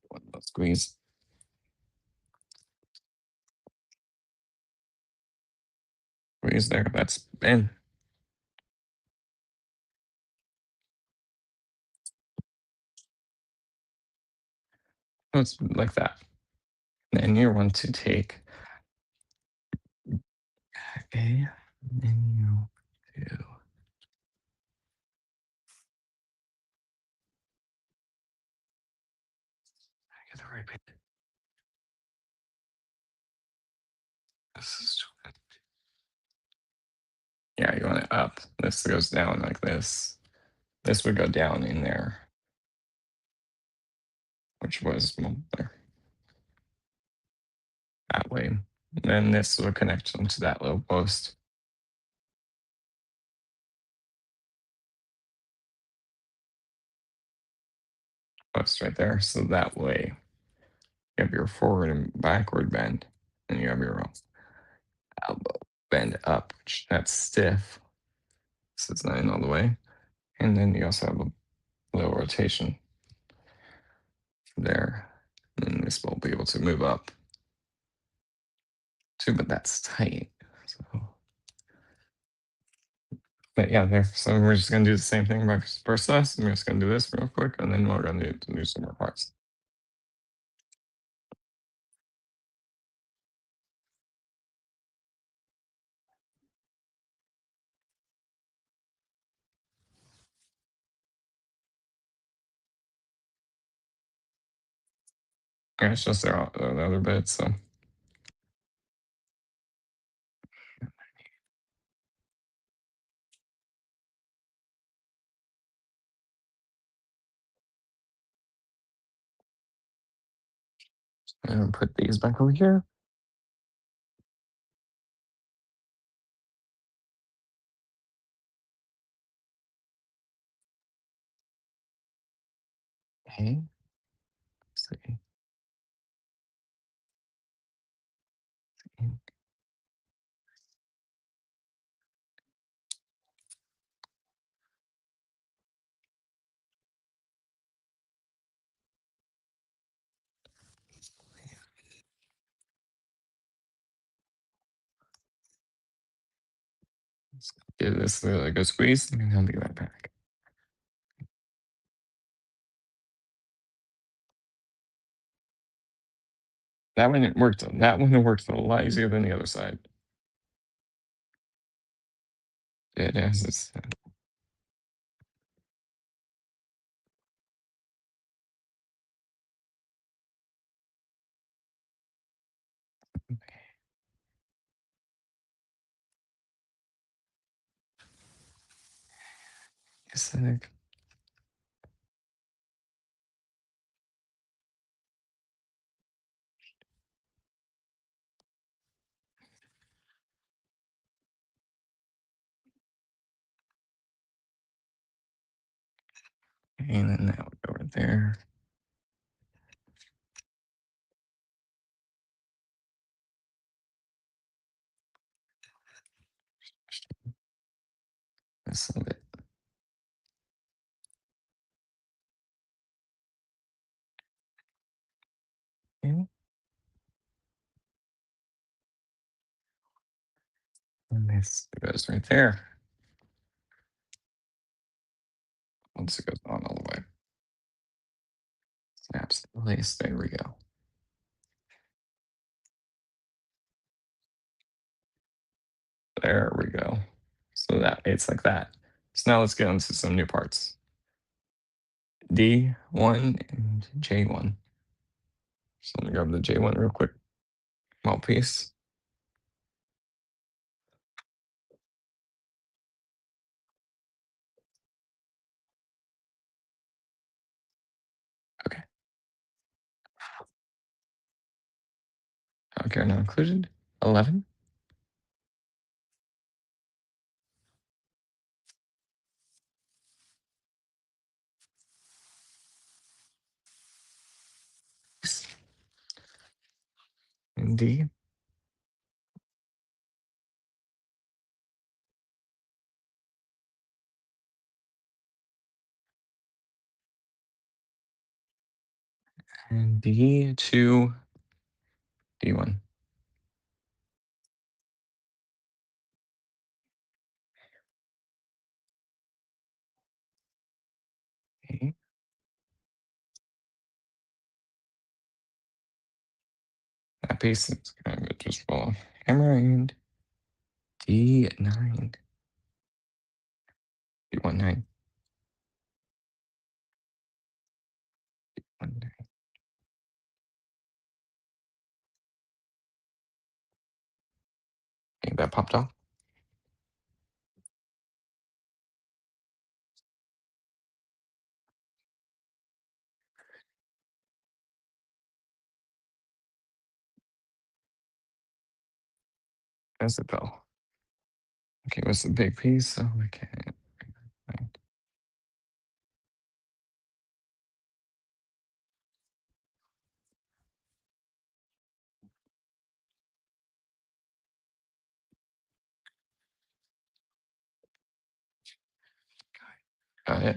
One more squeeze. Squeeze there. That's in. So it's like that. Then you want to take A, then you do. I get the right bit. This is too good. Yeah, you want it up. This goes down like this. This would go down in there, which was well, there, that way. And then this will connect onto that little post right there. So that way you have your forward and backward bend, and you have your elbow bend up, which that's stiff. So it's not in all the way. And then you also have a little rotation there. And this will be able to move up too, but that's tight. So, but yeah, there. So we're just gonna do the same thing by versa. So I'm just gonna do this real quick, and then we're gonna do some more parts. Yeah, it's just there the other bit. So I'm gonna put these back over here. Okay. See. Give this a good squeeze, and I'll be right back. That one it worked. That one worked a lot easier than the other side. It has its. Aesthetic. And then that would go right there. This little bit. Okay. And this goes right there. Once it goes on all the way. Snaps the lace. There we go. There we go. So that it's like that. So now let's get into some new parts. D1 and J1. So let me grab the J1 real quick. Mouthpiece. Okay. Okay, not included. 11. And D. And D2, D1. Okay. That piece is kind of just fall off camera and D9. D1 9. 1 9. Okay, that popped off. As it fell. Okay, what's the big piece? Oh, okay. Right. Got it.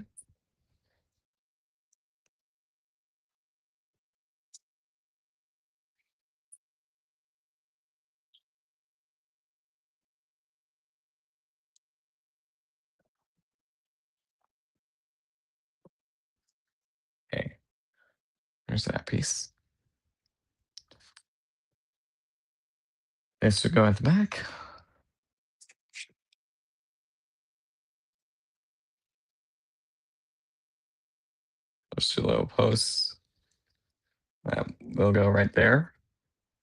Okay, there's that piece. This would go at the back. Those two little posts. That will go right there.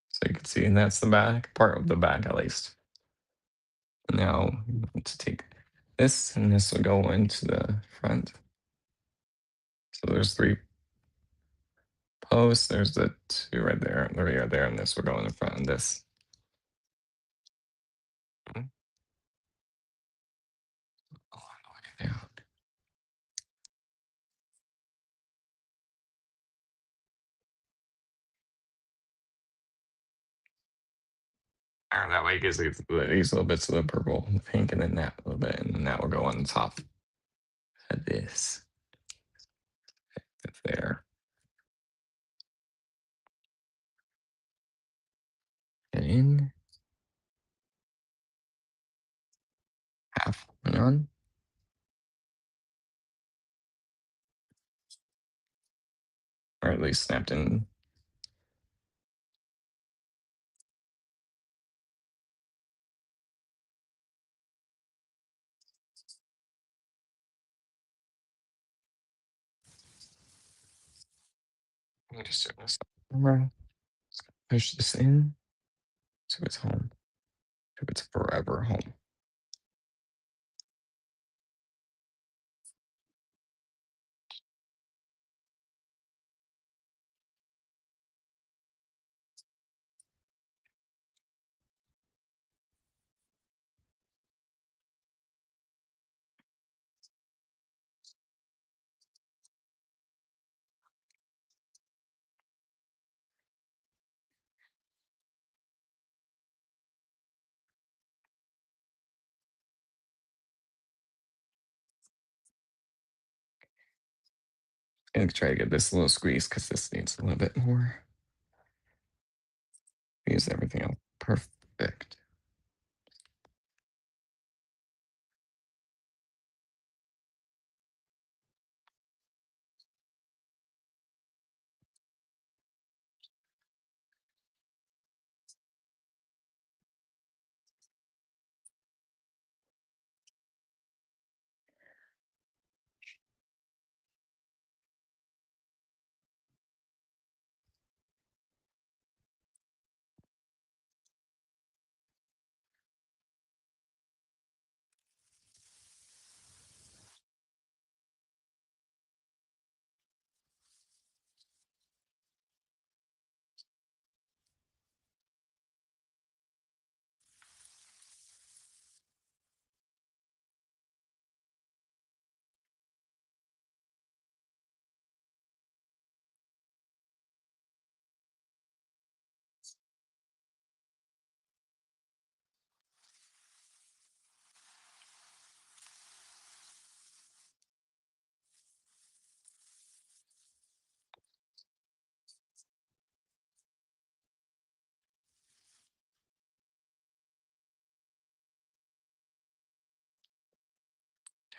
So you can see, and that's the back, part of the back at least. Now, you want to take this, and this will go into the front. So there's 3 posts. There's the 2 right there, and 3 right there, and this will go in the front of this. Mhm. All the way down. And that way, it gives these little bits of the purple and the pink, and then that little bit, and then that will go on the top of this. That's there. Get in. Half went on. Or at least snapped in. Let me just turn this camera. Push this in to its home. To its forever home. And try to get this a little squeeze because this needs a little bit more. Use everything else. Perfect.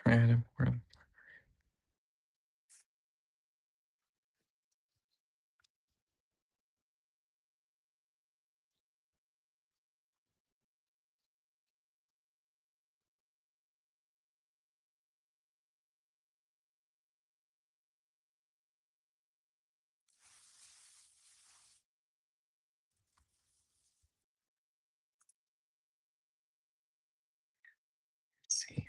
Random. See.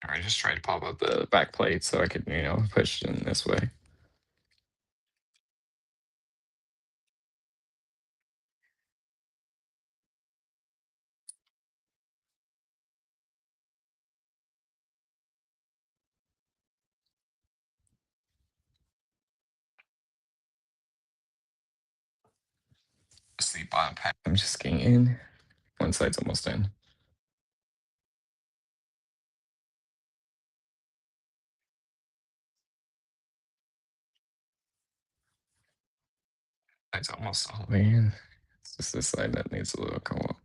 All right, just try to pop up the back plate so I could, push it in this way. Just the bottom pack. I'm just getting in. One side's almost in. Side's almost all the way in. It's just this side that needs a little co-op.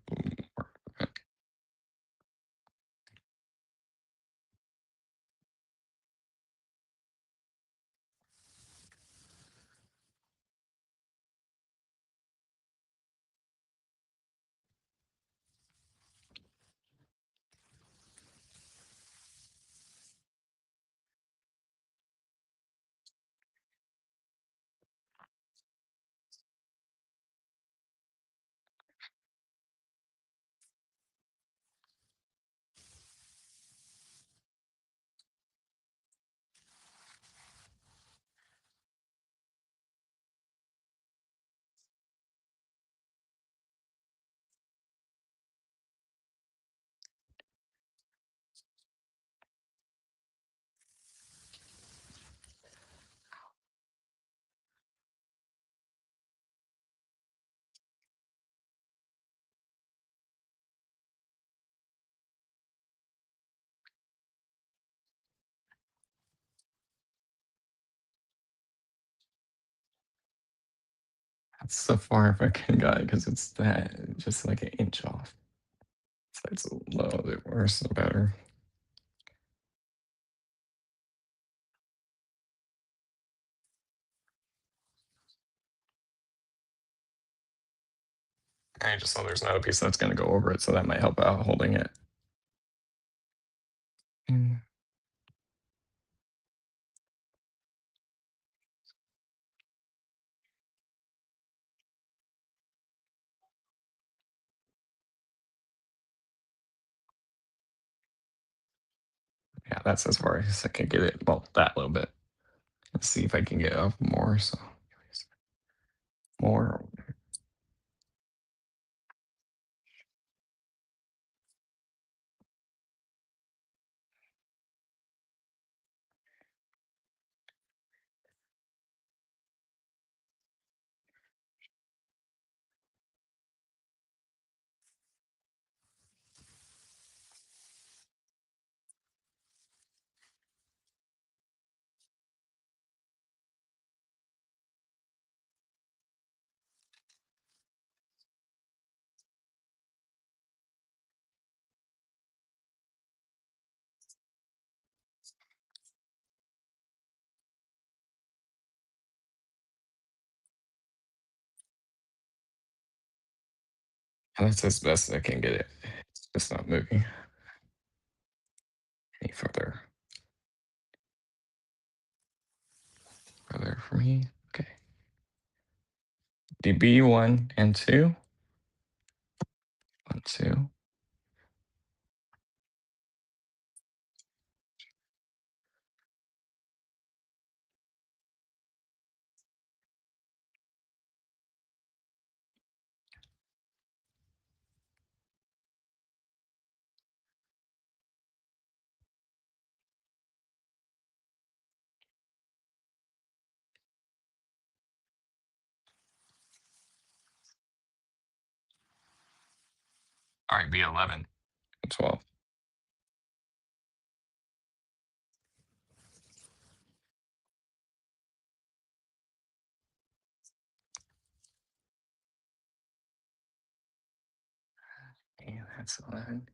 That's so far if I can got it because it's that just like an inch off. So it's a little bit worse, the better. And just so there's another piece that's going to go over it, so that might help out holding it. Mm, yeah, that's as far as I can get it. Well, that little bit. Let's see if I can get up more. So more. And that's as best as I can get it. It's just not moving any further. Further for me. Okay. DB 1 and 2. 1, 2. All right, B11. 12. And that's 11.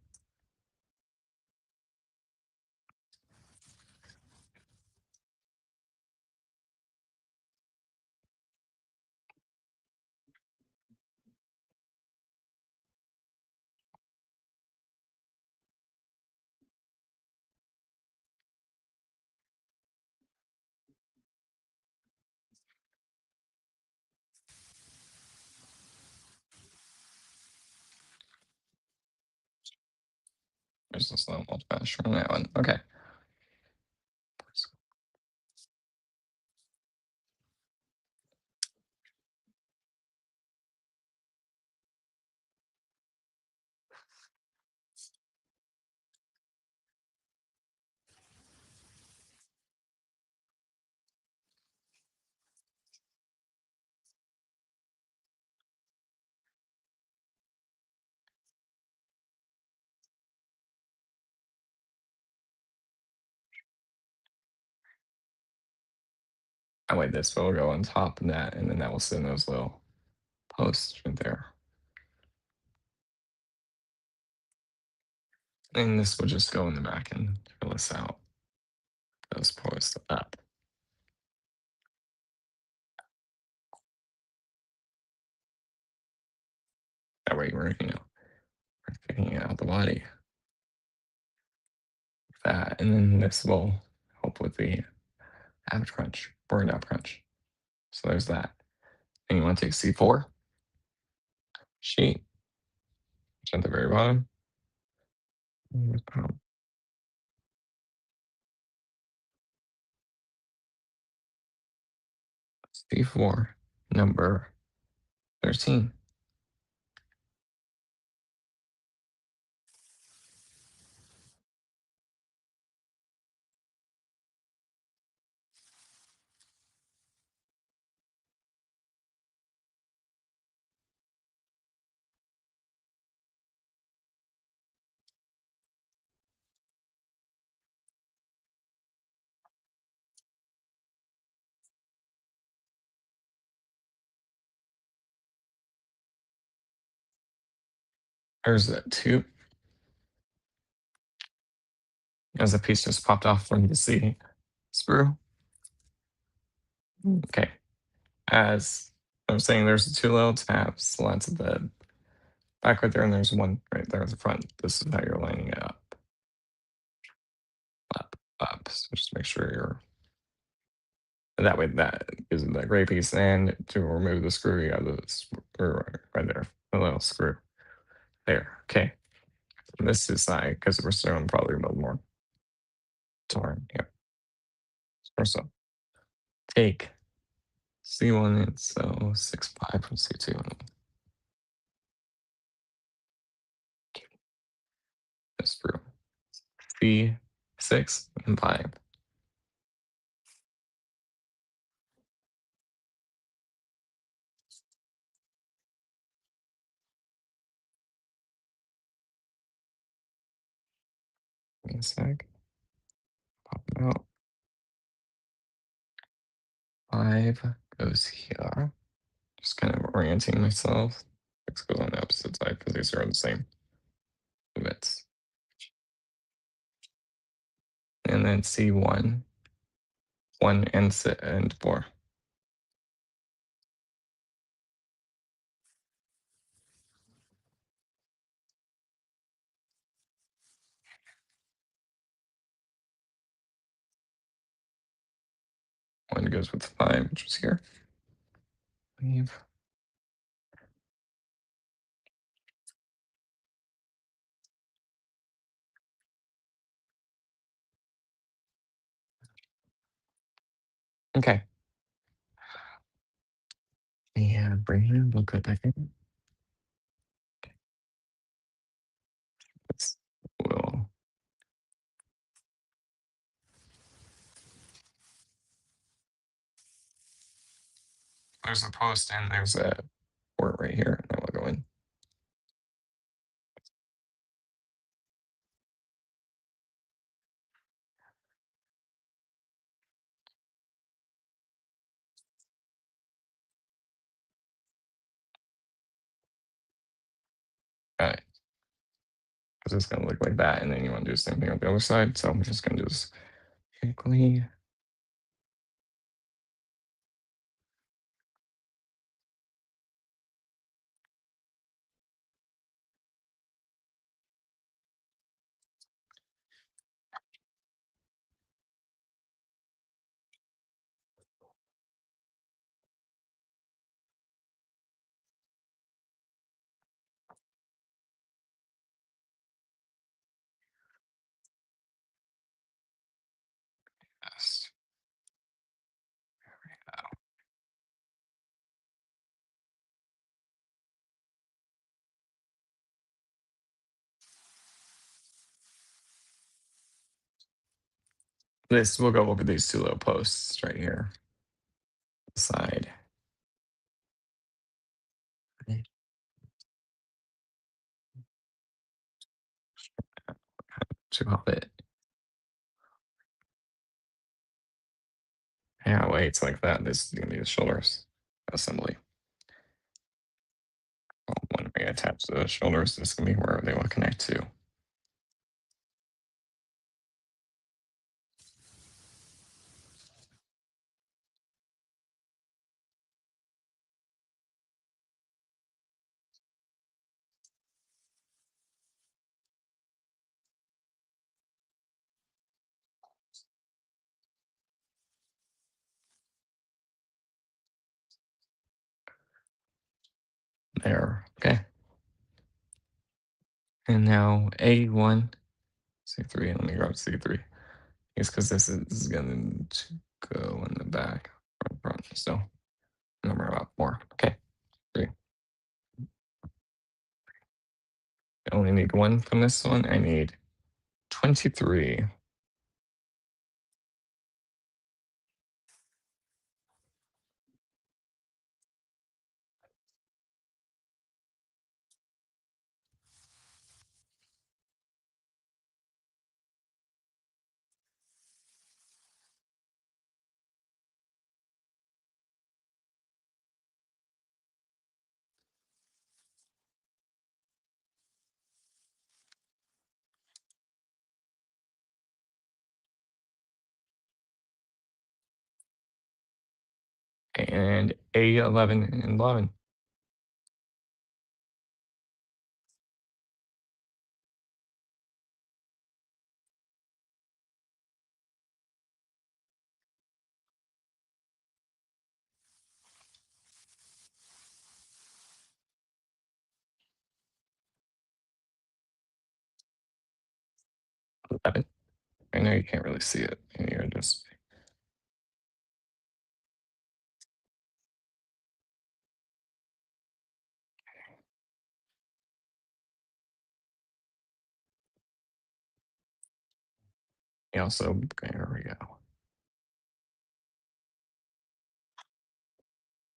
There's a slow multipass from that one. Okay. That way this will go on top of that, and then that will sit in those little posts right there. And this will just go in the back and fill this out. Those posts up. That way we're fitting out the body. That, and then this will help with the average crunch, burned out crunch. So there's that. And you want to take C4 sheet, which at the very bottom. C4 number 13. There's that two. As a piece just popped off from the C sprue. Okay. As I'm saying, there's two little tabs, lots of the back right there, and there's one right there at the front. This is how you're lining it up. Up, up. So just make sure you're that way. That is the gray piece. And to remove the screw, you have the screw right there, the little screw there. Okay. And this is side because we're still probably a little more torn. Yeah. Or so. Take C1 and so 6.5 from C2. This through C6 and 5. Give me a sec. Pop it out. 5 goes here. Just kind of orienting myself. 6 goes on the opposite side because these are the same limits. And then C1, 1 and 4. One goes with 5, which is here. Leave. Okay. Yeah, bring it in. We'll go back in. Let's, we'll, there's a post and there's a port right here. And then we'll go in. All right. Because it's going to look like that. And then you want to do the same thing on the other side. So I'm just going to do this quickly. Yes. This, we'll go over these two little posts right here. Side. To pop it. Yeah, wait, it's like that. This is going to be the shoulders assembly. When we attach the shoulders, this is going to be where they will connect to. There. Okay. And now A1, C3, and let me grab C3. It's because this is going to go in the back, front. So, number about 4. Okay. 3. I only need 1 from this one. I need 23. and A11 and 11. I know you can't really see it. And you're just you also there we go.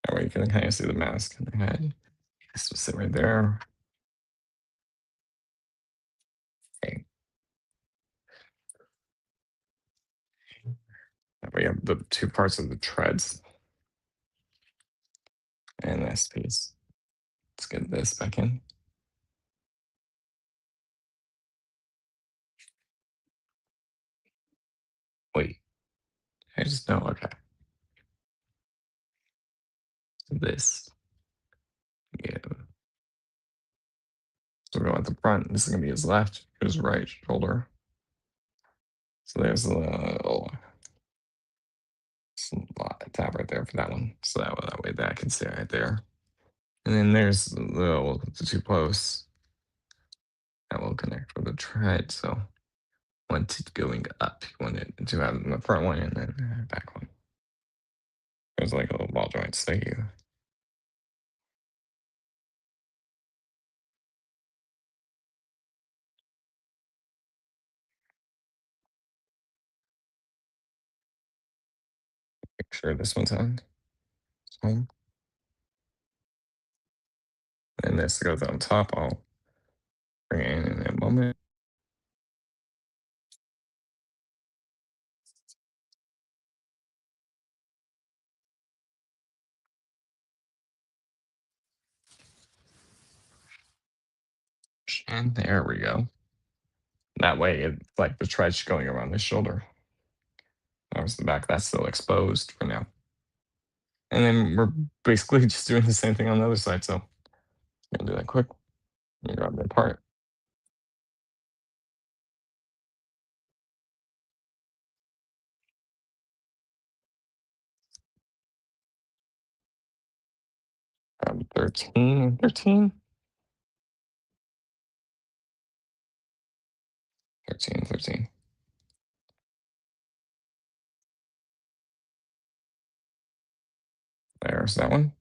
That way you can kind of see the mask in the head. This will sit right there. Okay. That way you have the two parts of the treads and this piece. Let's get this back in. Wait, I just know. Okay. So this. Yeah. So we're going at the front. This is gonna be his left, his right shoulder. So there's a little tab right there for that one. So that way that can sit right there. And then there's the two posts that will connect with the tread. So once it's going up, you want it to have the front one and then the back one. There's like a little ball joint. So you make sure this one's on. Home. And this goes on top. I'll bring it in a moment. And there we go. That way, it's like the tread's going around the shoulder. There's the back. That's still exposed for now. And then we're basically just doing the same thing on the other side. So I'm gonna do that quick. You grab that part. 13, 13, 13, 13. There's that one.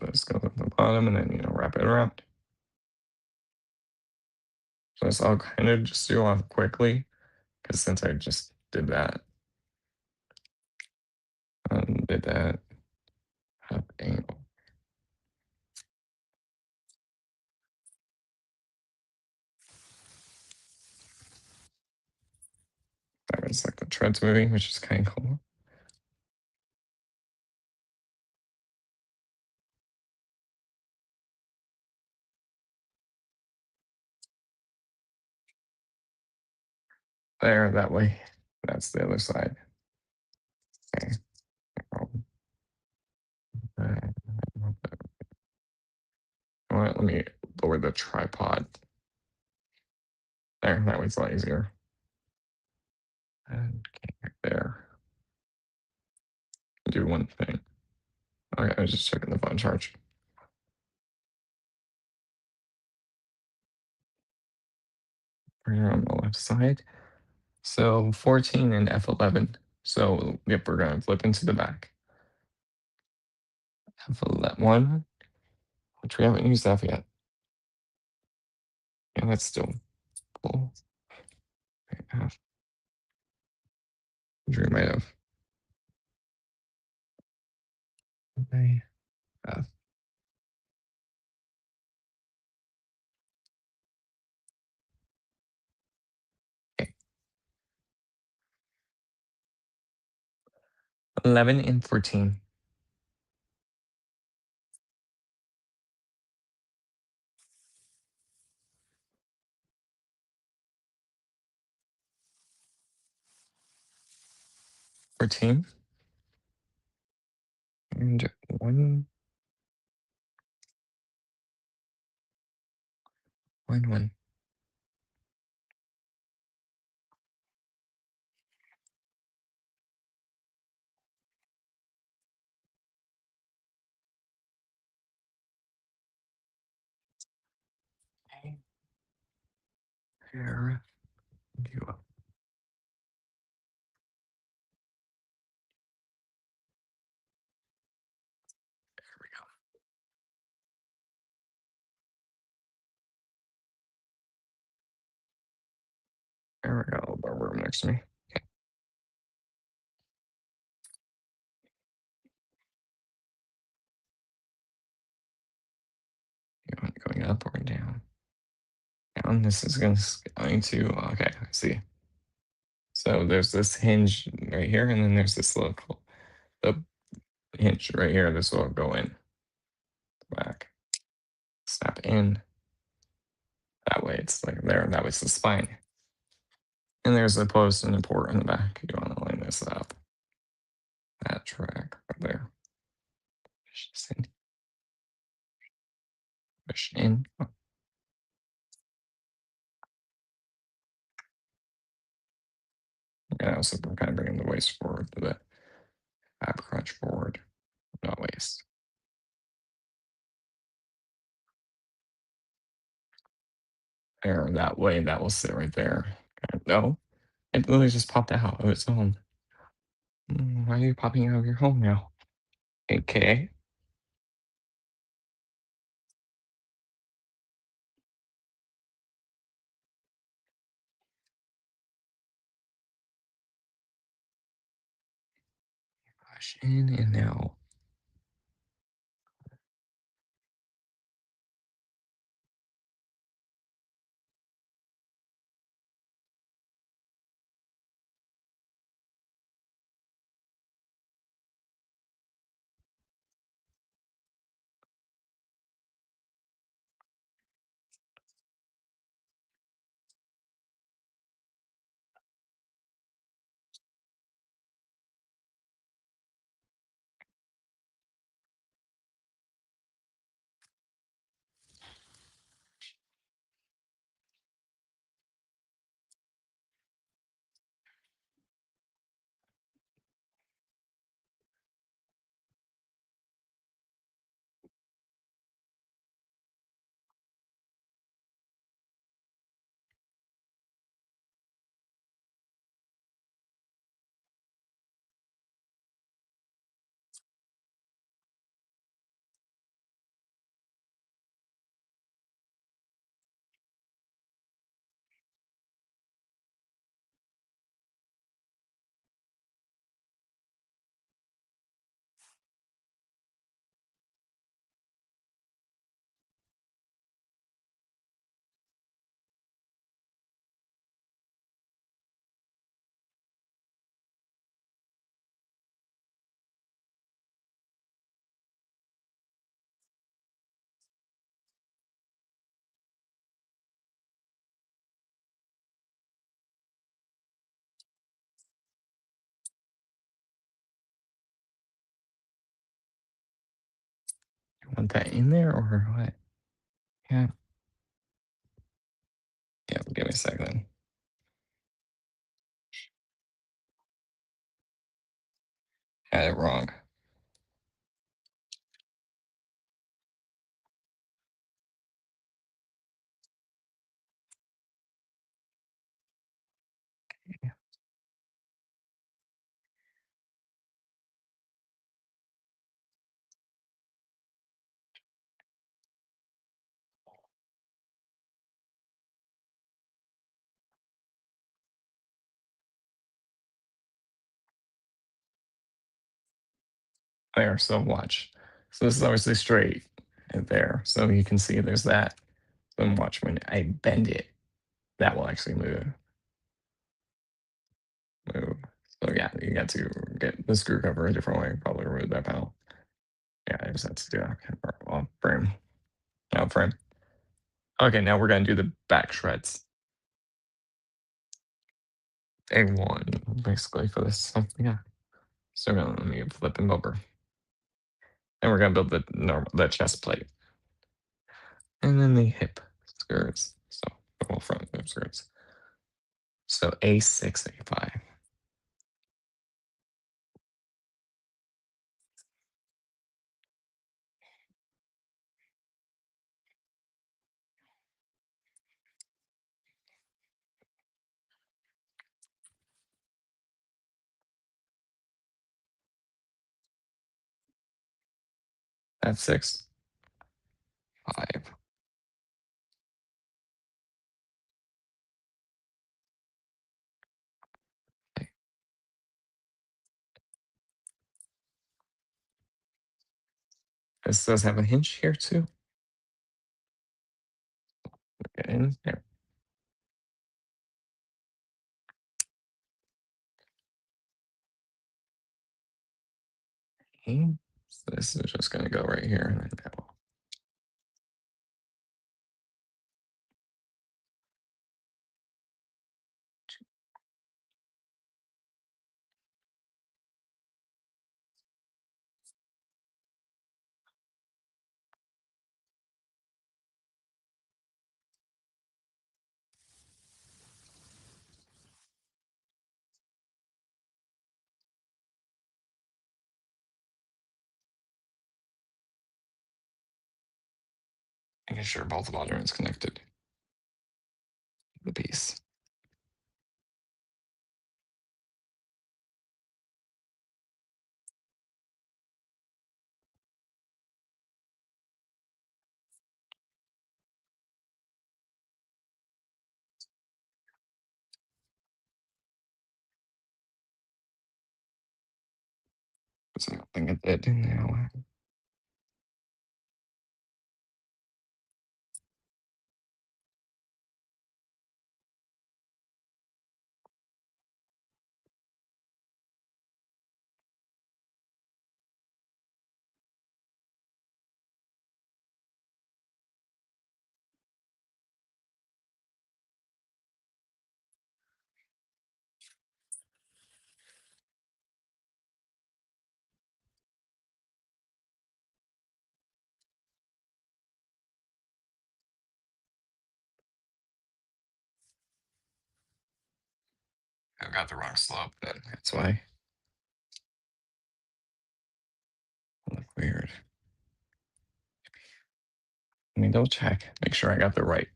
This goes at the bottom and then, wrap it around. So this I'll kind of just do off quickly because since I just did that, did that up angle. That was like the treads moving, which is kind of cool. There, that way. That's the other side. Okay. All right, let me lower the tripod. There, that way it's a lot easier. And there. Do one thing. Okay, I was just checking the phone charge. Here on the left side. So 14 and F11. So yep, we're gonna flip into the back. F11, which we haven't used F yet. Yeah, that's still cool. F, which we might have. Okay. F. 11 and 14. 14 and 1, 1, 1. Okay. There you go. There we go. There we go. Bar room next to me. You want going up or down? Down. This is going to. Okay, I see. So there's this hinge right here, and then there's this little the hinge right here. This will go in back, snap in. That way it's like there, and that way it's the spine. And there's a post and a port in the back. You want to line this up. That track right there. Push this in. Push in. Oh, yeah, so we're kind of bringing the waist forward to the ab crunch forward, not waist. There, that way, that will sit right there. No, it literally just popped out of its own. Why are you popping out of your home now? Okay. Push in and out. You want that in there or what? Yeah. Yeah, give me a second. Had it wrong. There, so watch. So this is obviously straight and there. So you can see there's that. Then watch when I bend it, that will actually move. Move. So yeah, you got to get the screw cover a different way. Probably remove that panel. Yeah, I just had to do that. Well, frame. Now frame. Okay, now we're gonna do the back shreds. A1 basically for this. So yeah. So let me flip him over. And we're gonna build the chest plate. And then the hip skirts. So well, front hip skirts. So A6, A5. That's 6, 5. Okay. This does have a hinge here too. Get in there. Okay. So this is just gonna go right here and then go. Making sure both quadrants connected. The piece. So I don't think it did now. I got the wrong slope then. That's why. Look weird. Let me double check. Make sure I got the right.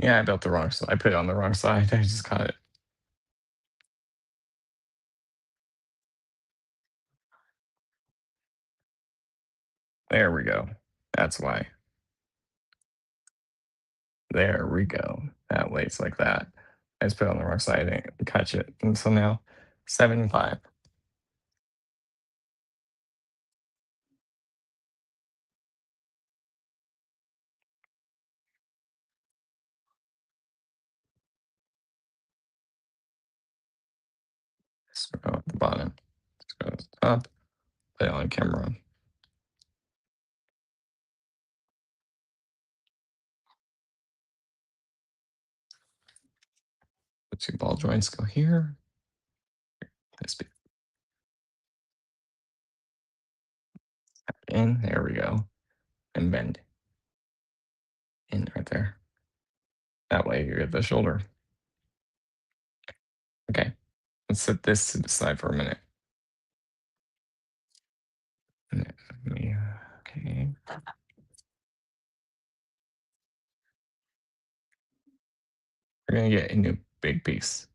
Yeah, I built the wrong side. I put it on the wrong side. I just got it. There we go. That's why. There we go. That way it's like that. I just put it on the wrong side and catch it. And so now 7, 5. Let's go at the bottom. Let's go to the top. Put it on camera. The 2 ball joints go here. This be in. There we go. And bend in right there. That way you get the shoulder. Okay. Let's set this to the side for a minute. Okay. We're gonna get a new big piece.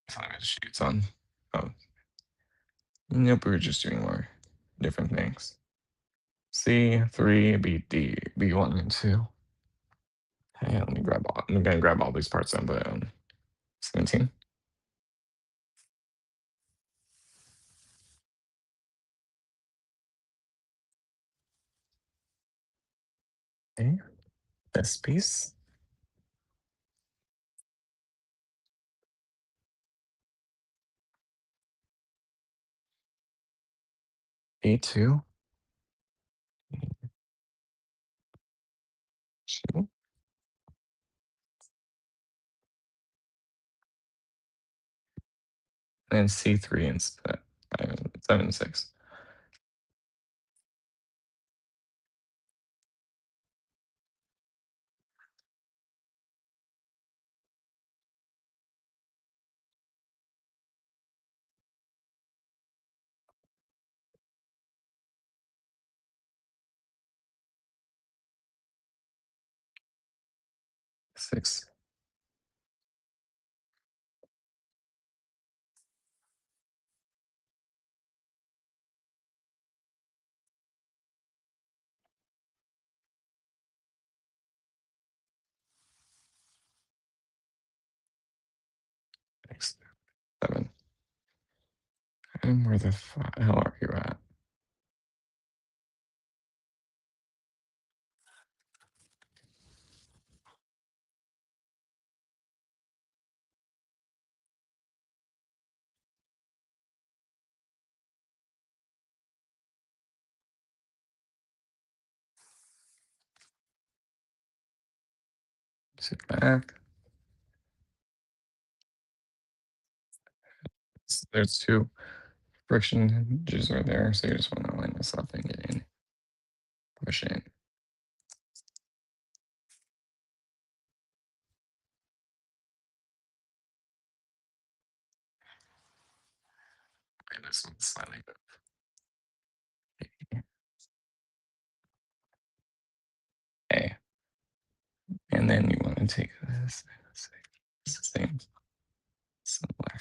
Five shoots on. Oh, nope. We were just doing more different things. C3, B, D, B1 and 2. Hey, let me grab all. I'm gonna grab all these parts on, but 17. Okay, this piece. A2, two, and C3 instead. 7, 6. 6. Six, 7. And where the hell are you at? Sit back. There's 2 friction hinges right there, so you just want to line this up and get in. Push in. And this one's slightly A. And then you want to take this. It's the same. Similar.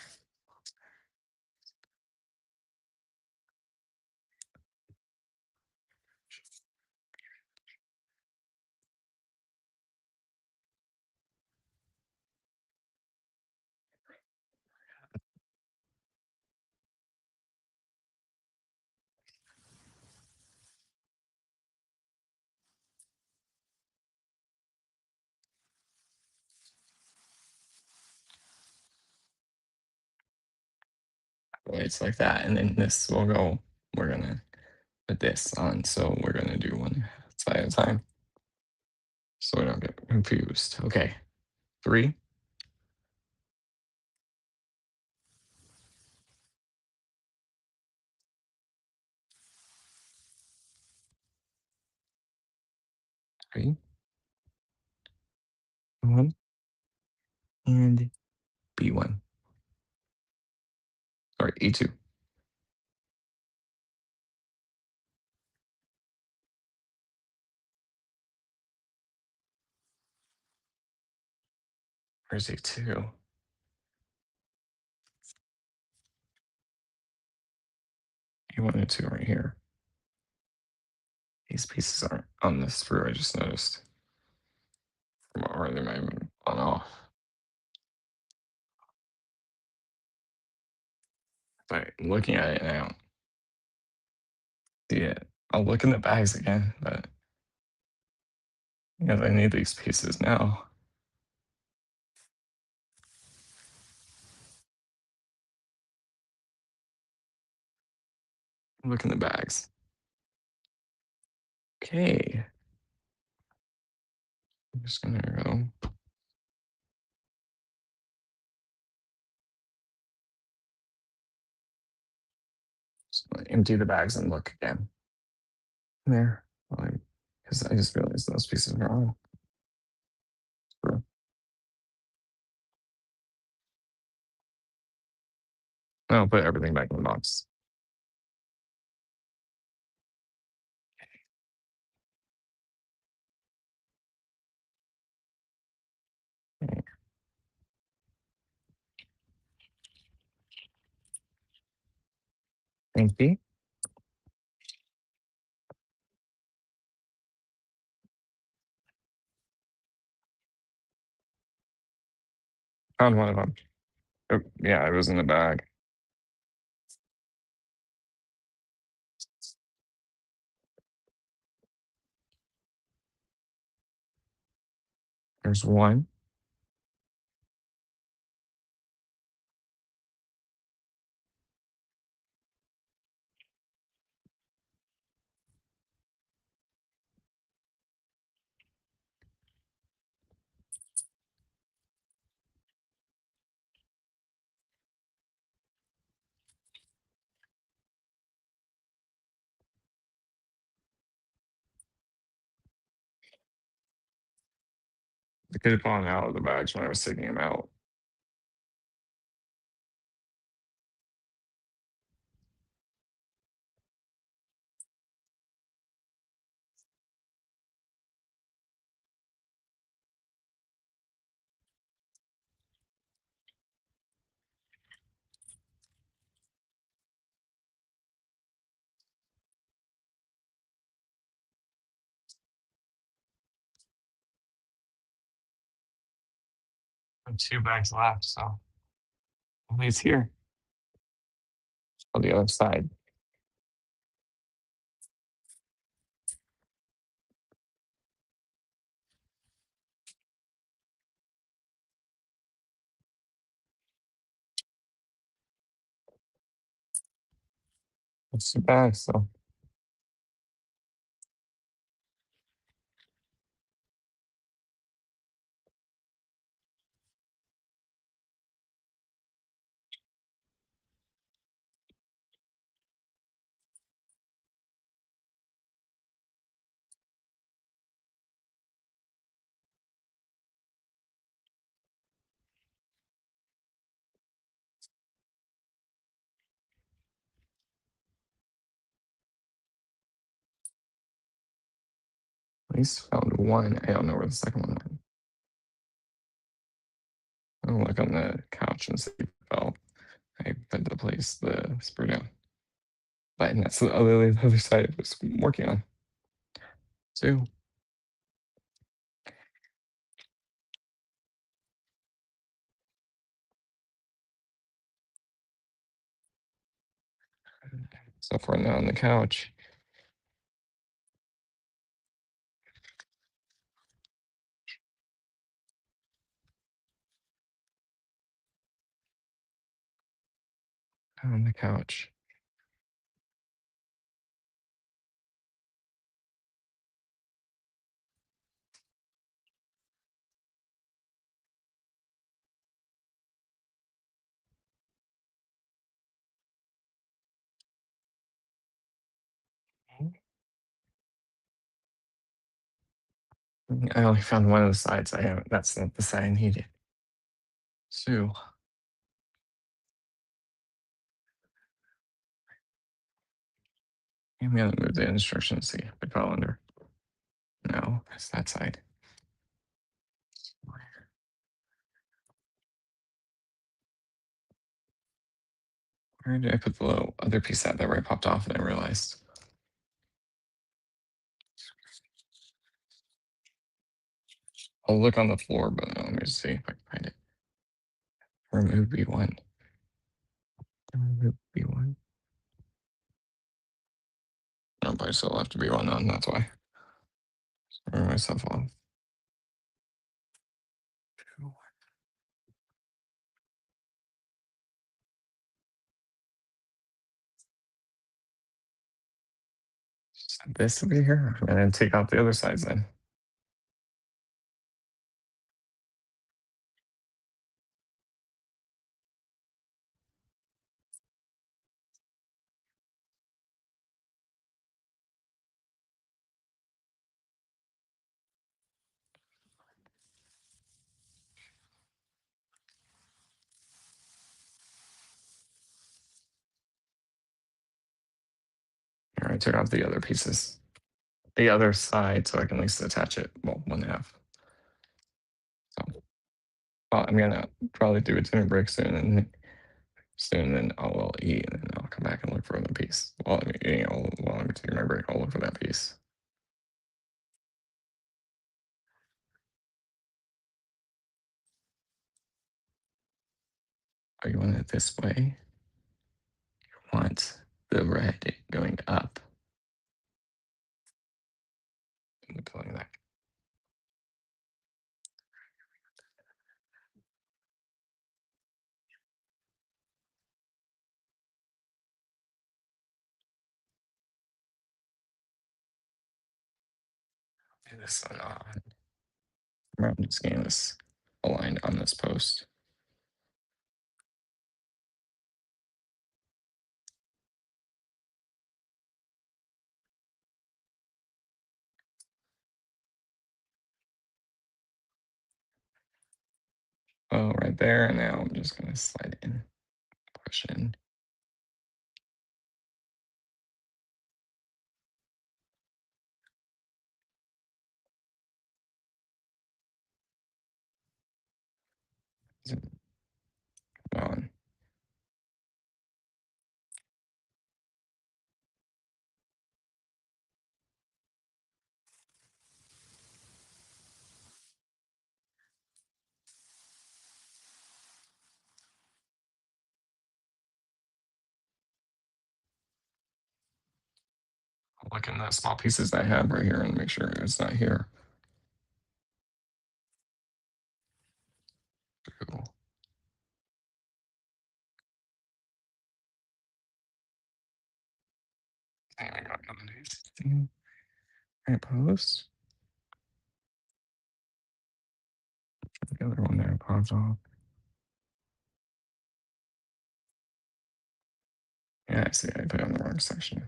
It's like that. And then this will go, we're going to put this on. So we're going to do one side at a time so we don't get confused. Okay. 3, 3, 1, and B1. Sorry, E2. Where's E2? E1 and 2 right here. These pieces aren't on this screw, I just noticed. Or they might have been on off. But looking at it now, see it. I'll look in the bags again, but because I need these pieces now. Look in the bags. Okay. I'm just gonna go. Just gonna empty the bags and look again. There. Because I just realized those pieces are on. Screw. I'll put everything back in the box. Empty. Found one of them. Oh, yeah, it was in the bag. There's one. The kid falling out of the bags when I was taking him out. Two bags left, so he's here on the other side. It's two bags, so at least found one. I don't know where the second one went. I'll look on the couch and see if it fell. I put the place the sprue down. But that's the other side I was working on. Two. So far now on the couch. On the couch. I only found one of the sides. I haven't. That's not the side I needed. So I'm gonna move the instructions. See if it fell under. No, that's that side. Where did I put the little other piece that where I popped off and I realized? I'll look on the floor, but let me just see if I can find it. Remove B1. Remove B1. Nope, I still have to B1 on, that's why. Remove myself off. Set this over here, and then take out the other sides then. Here, I took out the other pieces. The other side, so I can at least attach it. Well, one half. So, well, I'm gonna probably do a dinner break soon, then I'll eat, and then I'll come back and look for another piece. While I'm eating, while I'm taking my break, I'll look for that piece. Oh, you want it this way? You want the red going up. And pulling that. do this one on. I'm just getting this aligned on this post. Oh, right there. And now I'm just going to slide in, push in. Zoom on. I'll look in the small pieces I have right here and make sure it's not here. Cool. And I got these. Right post. The other one there pops off. Yeah, I see. I put it on the wrong section.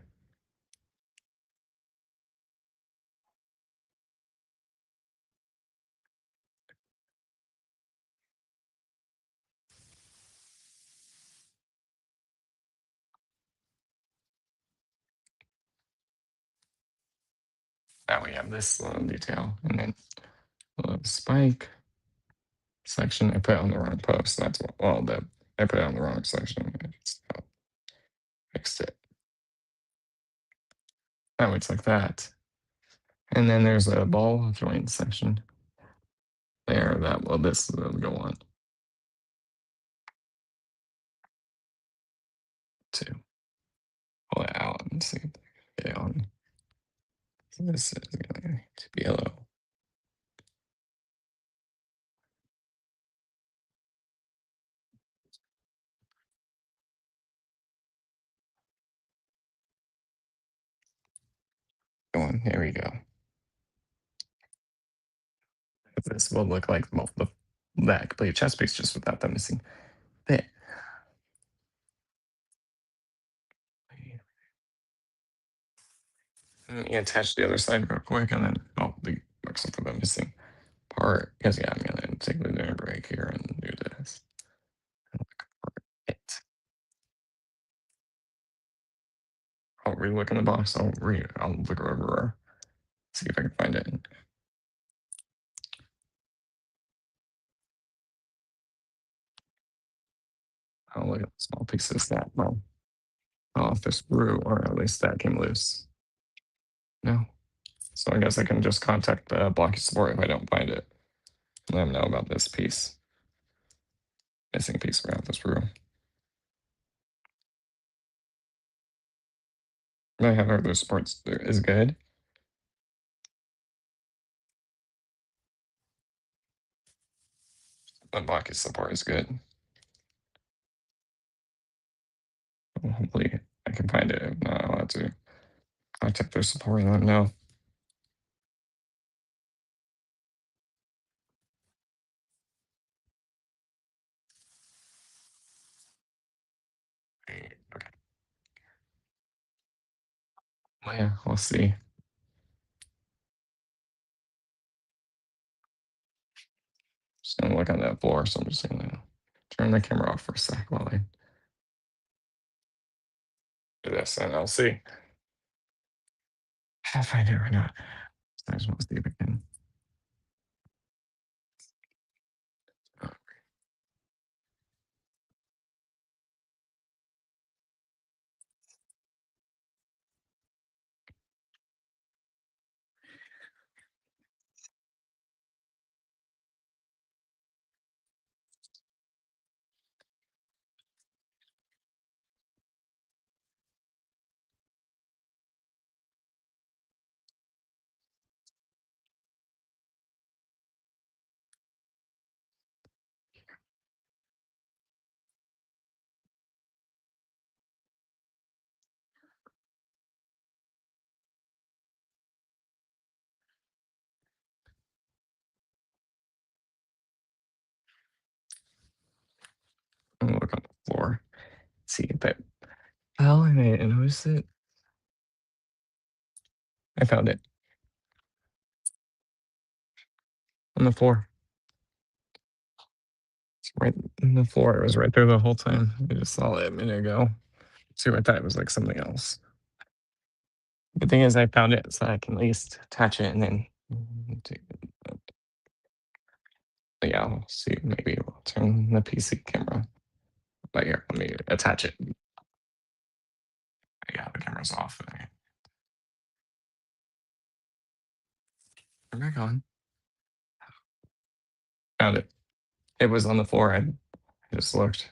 Now we have this little detail, and then a little spike section. I put it on the wrong post. That's what. Well, I put it on the wrong section. I just fixed it. Now it's like that. And then there's a ball joint section there that this will go on to pull it out and see if I can get it on. So this is going to be yellow. Going. Here we go. This will look like that complete chest piece just without the missing bit. Let me attach the other side real quick and then the looks like the missing part. Because yeah, I'm gonna take the dinner break here and do this. It. I'll re-look in the box. I'll look over, see if I can find it. I'll look at the small pieces that well off the screw, or at least that came loose. No. So I guess I can just contact the Blokees support if I don't find it. Let them know about this piece. Missing piece around the screw. I have heard their supports is good. But Blokees support is good. Well, hopefully I can find it. If not, I'll have to contact their support and let them know. Okay. Well, yeah, we'll see. Just gonna look on that floor, so I'm just gonna turn the camera off for a sec while I do this, and I'll see if I find it or not. I just want to see if I can. see if it fell and I noticed it. I found it on the floor. It's right in the floor. It was right there the whole time. I just saw it a minute ago. So I thought it was like something else. The thing is, I found it, so I can at least attach it and then take it. But yeah, we'll see. Maybe we'll turn the PC camera. But here, let me attach it. Yeah, the camera's off. Turn back on. Found it. It was on the floor. I just looked.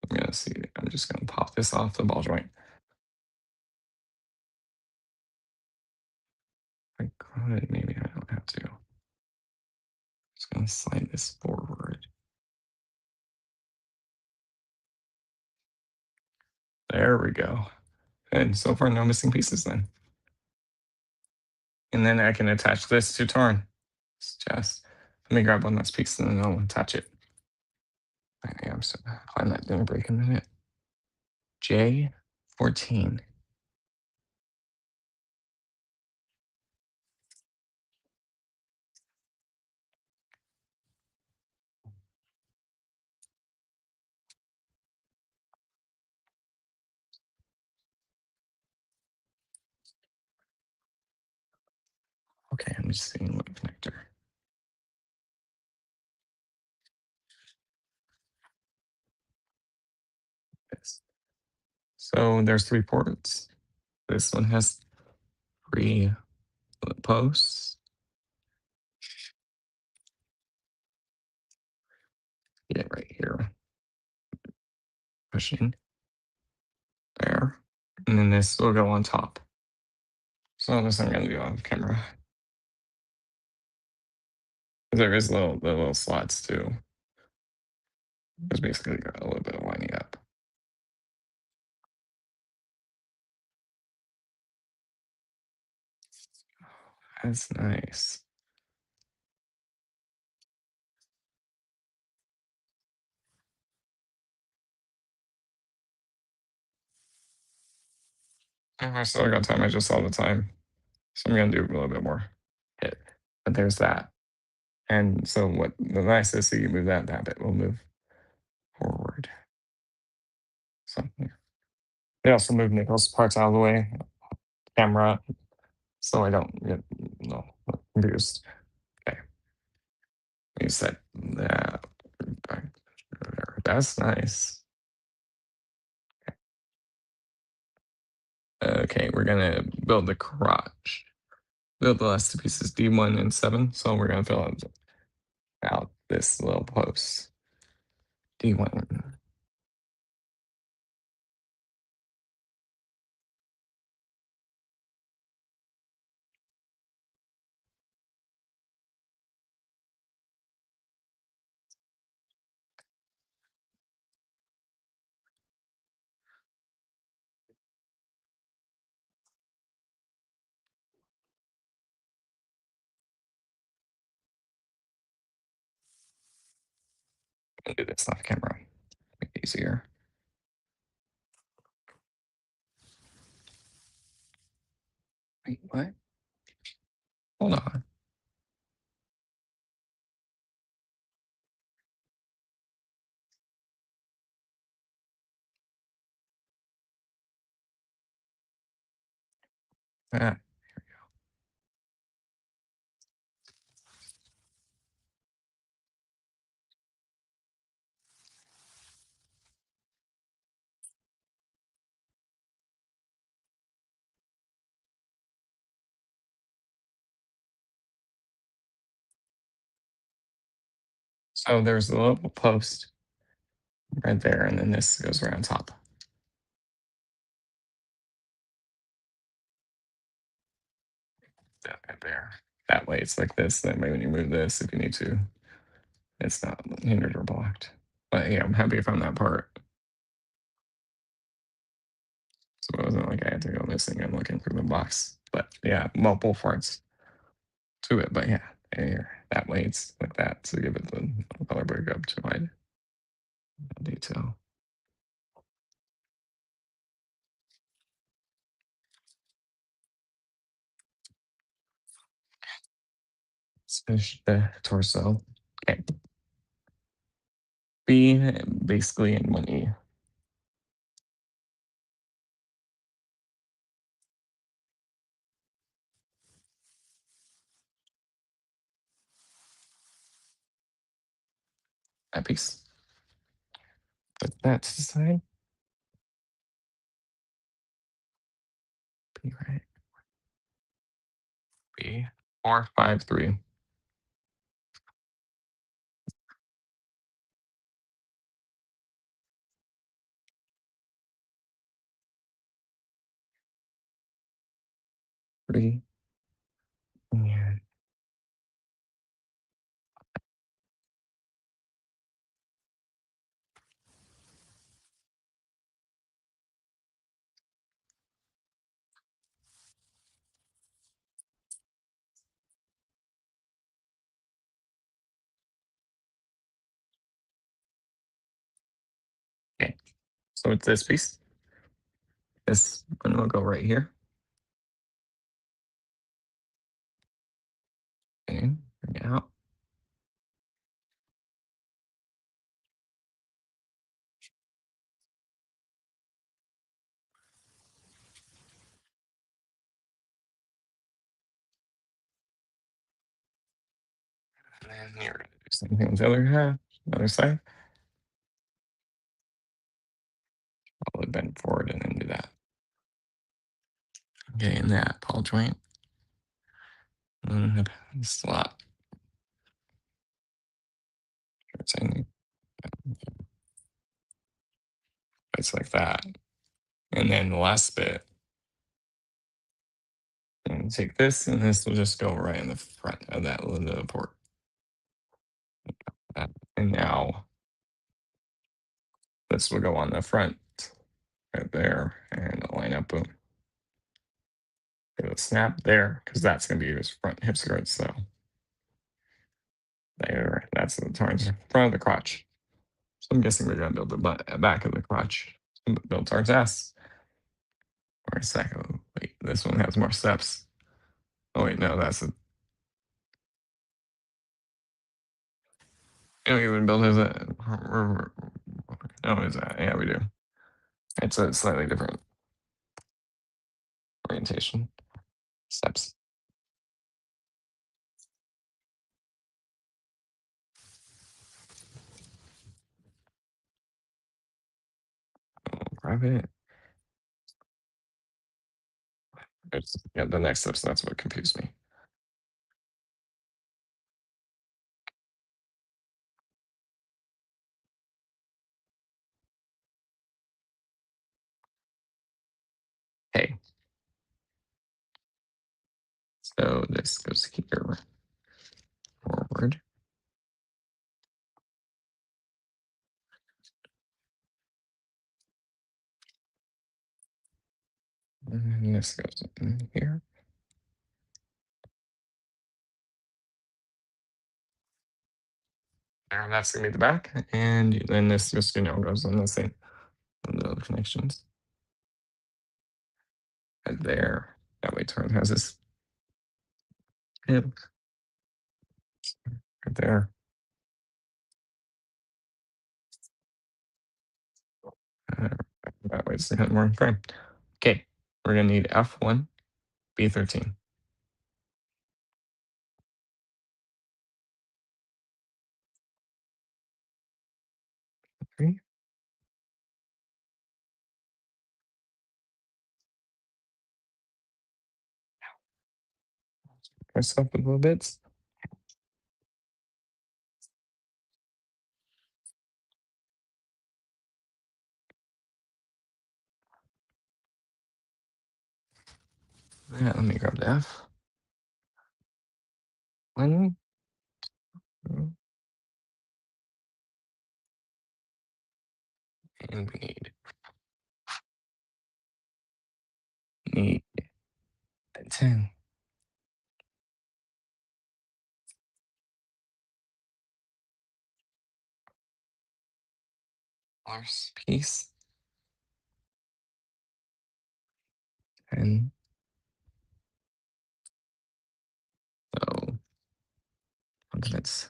I'm gonna see. I'm just gonna pop this off the ball joint. I could, maybe I don't have to. Just gonna slide this forward. There we go. And so far, no missing pieces then. And then I can attach this to Tarn. It's just, let me grab one last piece and then I'll attach it. I'm so find that didn't break a minute. J14. Okay, I'm just seeing what connector. This. So there's 3 ports. This one has 3 posts. Get it right here. Push in. There. And then this will go on top. So this I'm gonna do on camera. There is the little slots too. It's basically got a little bit of lining up. That's nice. I still got time. I just saw the time. So I'm gonna do a little bit more hit. But there's that. And so what the nice is, so you move that bit will move forward. So yeah. They also move Nickel's parts out of the way, camera, so I don't get confused. Okay. You said that back there. That's nice. Okay, we're gonna build the crotch. Build the last 2 pieces, D1 and 7. So we're gonna fill out this little post. D1. Do this off camera. Make it easier. Wait, what? Hold on. Ah, so there's a little post right there, and then this goes around top. That right there. That way it's like this. That way when you move this, if you need to, it's not hindered or blocked. But yeah, I'm happy I found that part. So it wasn't like I had to go missing and looking for the box. But yeah, multiple parts to it. But yeah, here, that way it's like that to give it the color break up to hide detail. Finish the torso. Okay. B basically in 1E. That piece. Put that to the side. B right. B 453. 3. And okay. So it's this piece. This one will go right here. And bring it out. And then you're gonna do the same thing with the other half, other side. I'll bend forward and then do that. Okay, and that ball joint. And the slot. It's like that. And then the last bit, and take this, and this will just go right in the front of that little port. And now this will go on the front right there and line up. Boom. It'll snap there because that's going to be his front hip skirt. So there, that's the Tarn's front of the crotch. So I'm guessing we're going to build the back of the crotch. Build Tarn's ass. Or a second. Wait, this one has more steps. Oh, wait, no, that's a. You don't even build his. No, is that? Yeah, we do. It's a slightly different orientation. Steps. Grab it. It's, yeah, the next steps. That's what confused me. Hey. So this goes here. Forward. And this goes in here. And that's gonna be the back. And then this just goes on the same on the other connections. And there. That way Tarn has this hip right there. Uh, that way it's the more frame. Okay. We're gonna need F1, B13. 3. Myself a little bits. Yeah, let me grab the F. 1. And we need 10. Horse piece. And so confidence.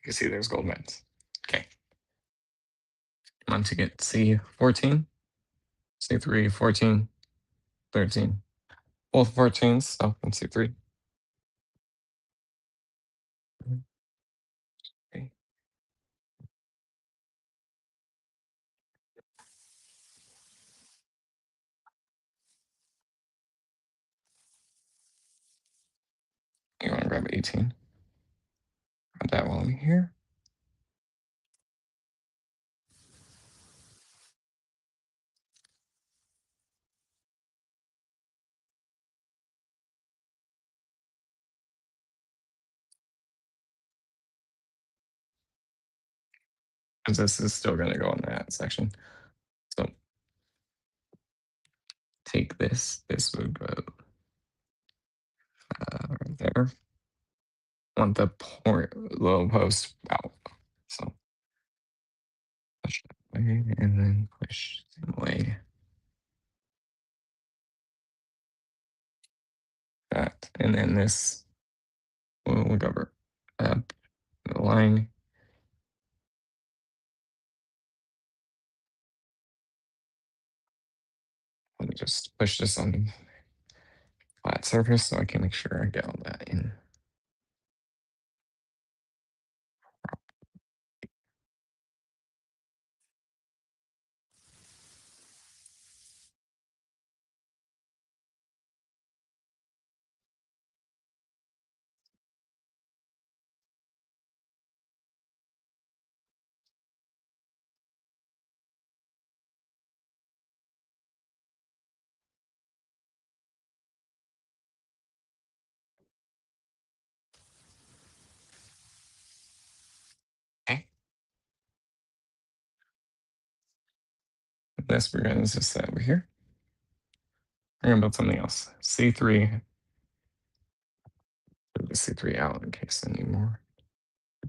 You can see there's gold mines. Okay. On to get C14, C3, 14, 13. Both 14s, so in C3. Okay. You want to grab 18. Grab that while I'm here. Because this is still going to go in that section. So take this. This would go right there. Want the low post out. So push that way and then push same way. That. And then this will go up the line. Let me just push this on the flat surface so I can make sure I get all that in. Okay. This we're going to just set over here. We're going to build something else. C3. Move the C3 out in case I need more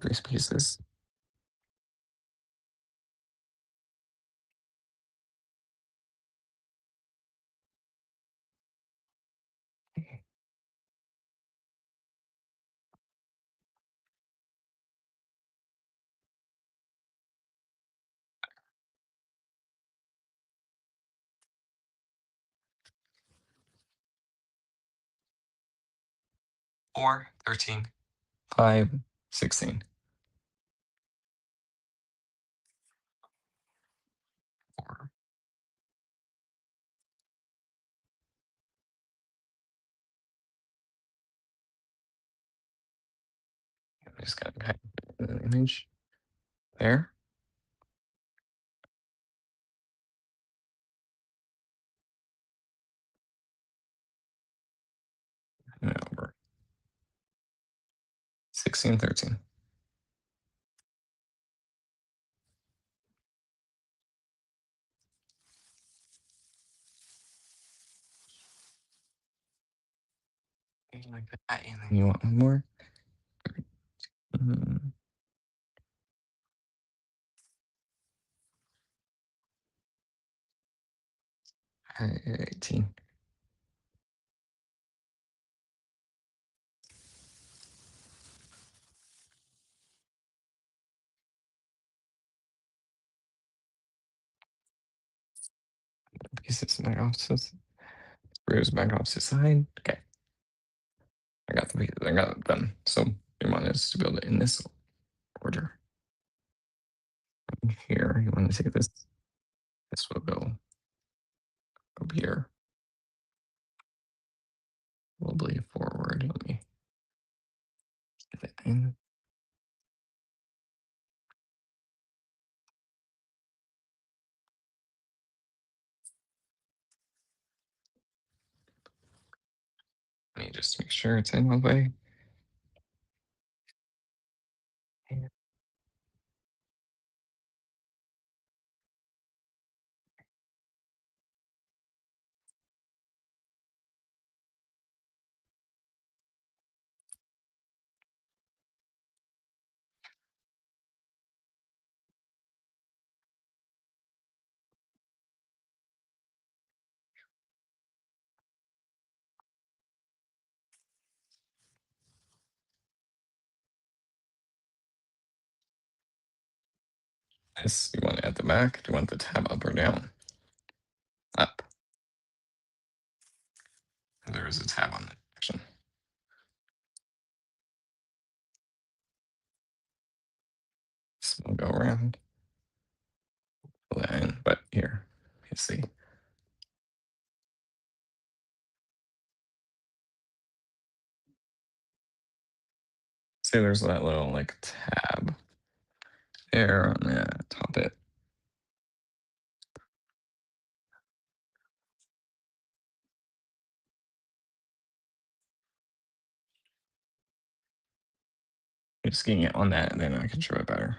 these pieces. Four, 13, 5, 16. 4. I just got kind of an image there. And over 16, 13. Like that. And then you want one more. 18. Pieces back off to screws back off to the side. Okay. I got the pieces. I got it done. So you want us to build it in this order. Here, you want to take this. This will go up here. Probably forward. Let me get it in. Let me just make sure it's in one way. This, you want it at the back? Do you want the tab up or down? Up. There is a tab on the action. So we'll go around, pull that in, but here, you see. See, there's that little like tab there on the top it. Just getting it on that, and then I can show it better.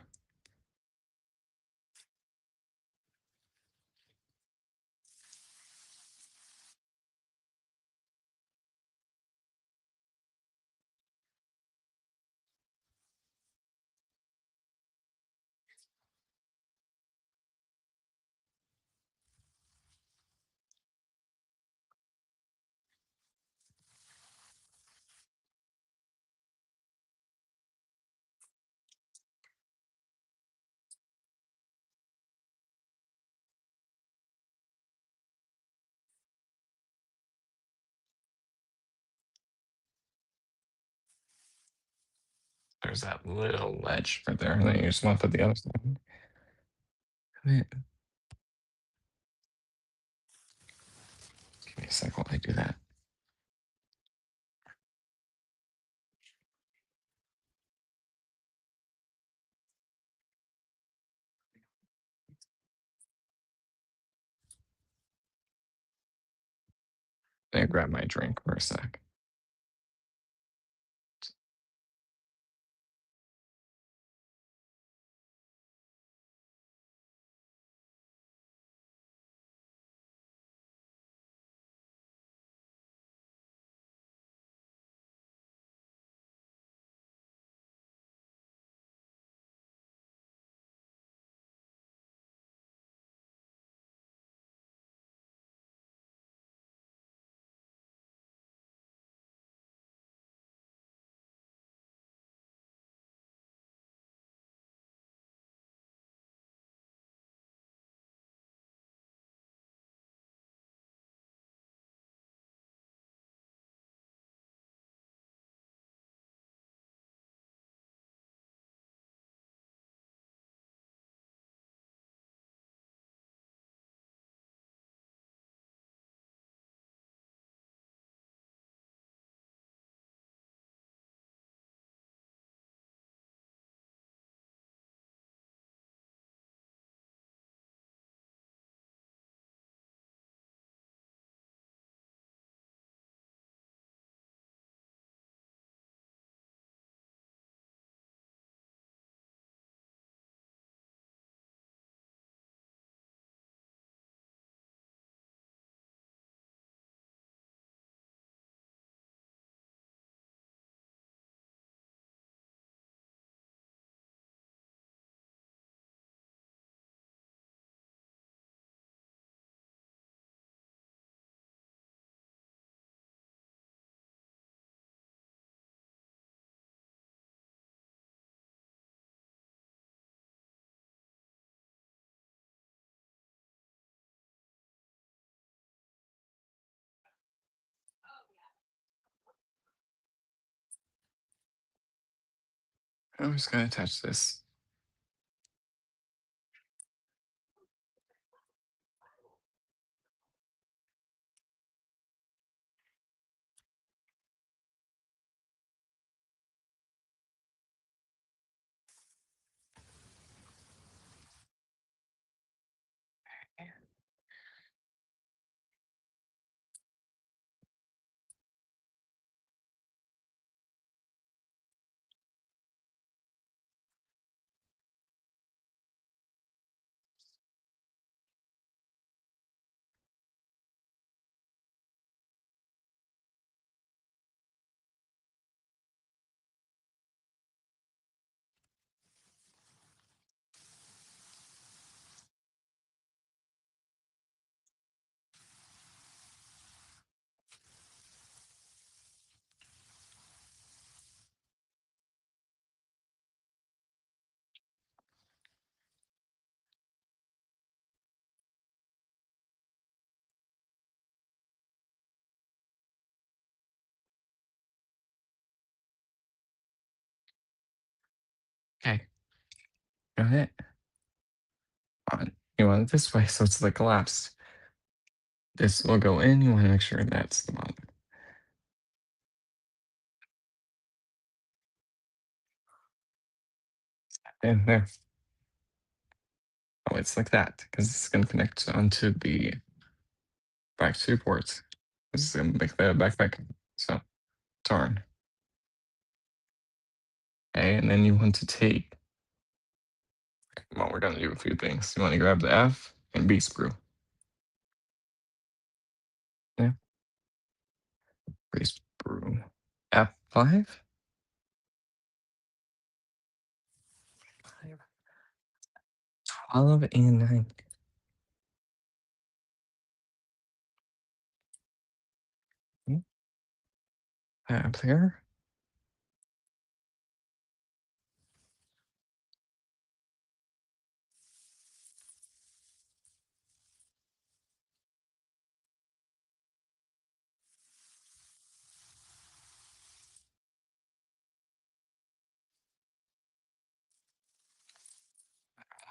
There's that little ledge right there, and then you just want to put the other side. Give me a sec while I do that. Let me grab my drink for a sec. I'm just gonna attach this. Got it. On. You want it this way, so it's like collapsed. This will go in. You want to make sure that's the bottom. And there. Oh, it's like that because it's going to connect onto the back two ports. This is going to make the backpack. So, Tarn. Okay, and then you want to take. Well, we're going to do a few things. You want to grab the F and B screw. Yeah. B screw. F5. 12 and 9. Up there.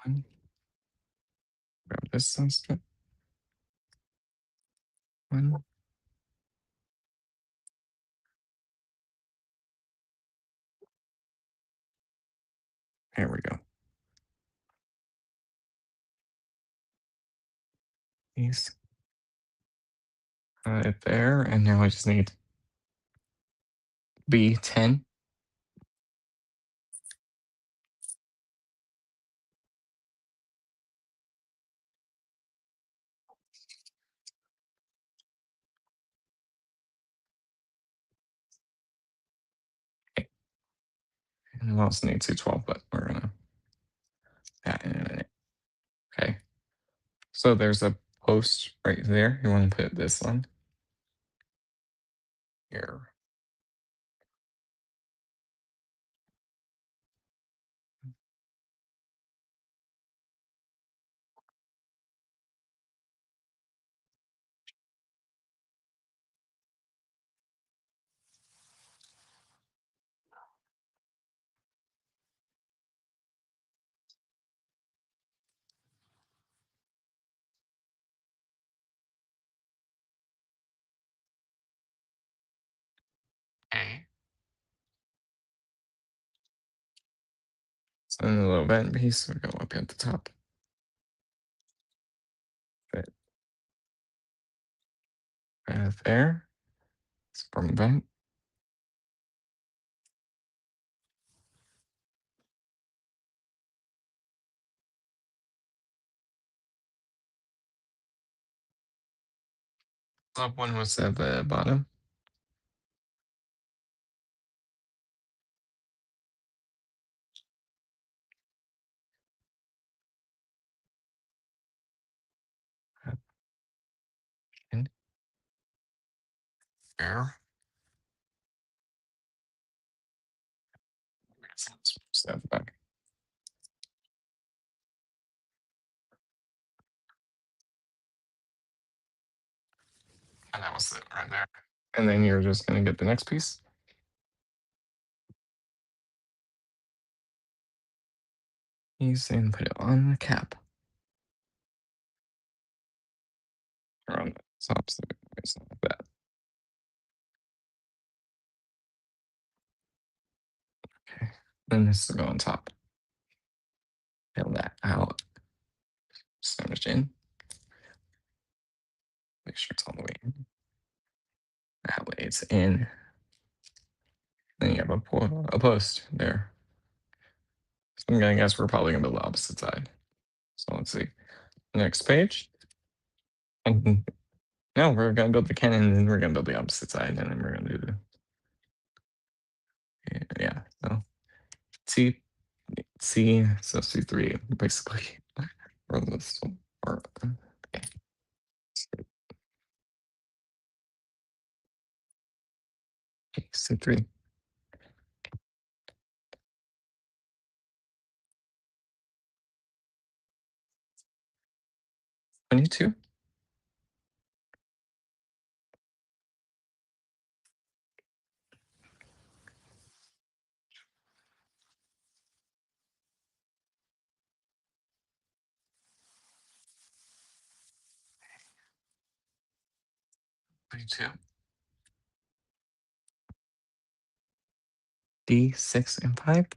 One. Grab this strip. One. There we go. These. It there, and now I just need B10. And we also need C12, but we're gonna add in a minute. Okay. So there's a post right there. You want to put this on here. Okay. So then the little vent piece will go up at the top. Fit right there. It's from vent. Top one was at the bottom. And there. Step back. And that was it right there. And then you're just gonna get the next piece. Piece and put it on the cap. Or on the top side. It's not like that. Okay. Then this will go on top. Fill that out. Sandwich in. Make sure it's all the way in. That way it's in. Then you have a post there. So I'm gonna guess we're probably gonna build the opposite side. So let's see. Next page. And no, we're gonna build the cannon and then we're gonna build the opposite side and then we're gonna do the yeah. So so C3 basically. Or this or okay. C3. 22. 22. D6 and 5.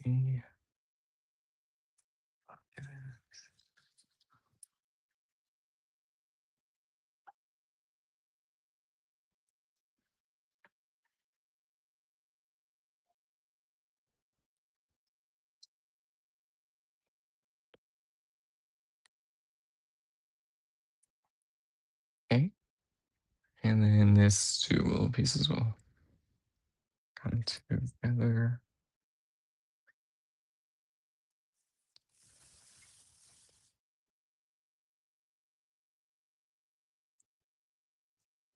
D. Okay. And then this two little pieces will come together.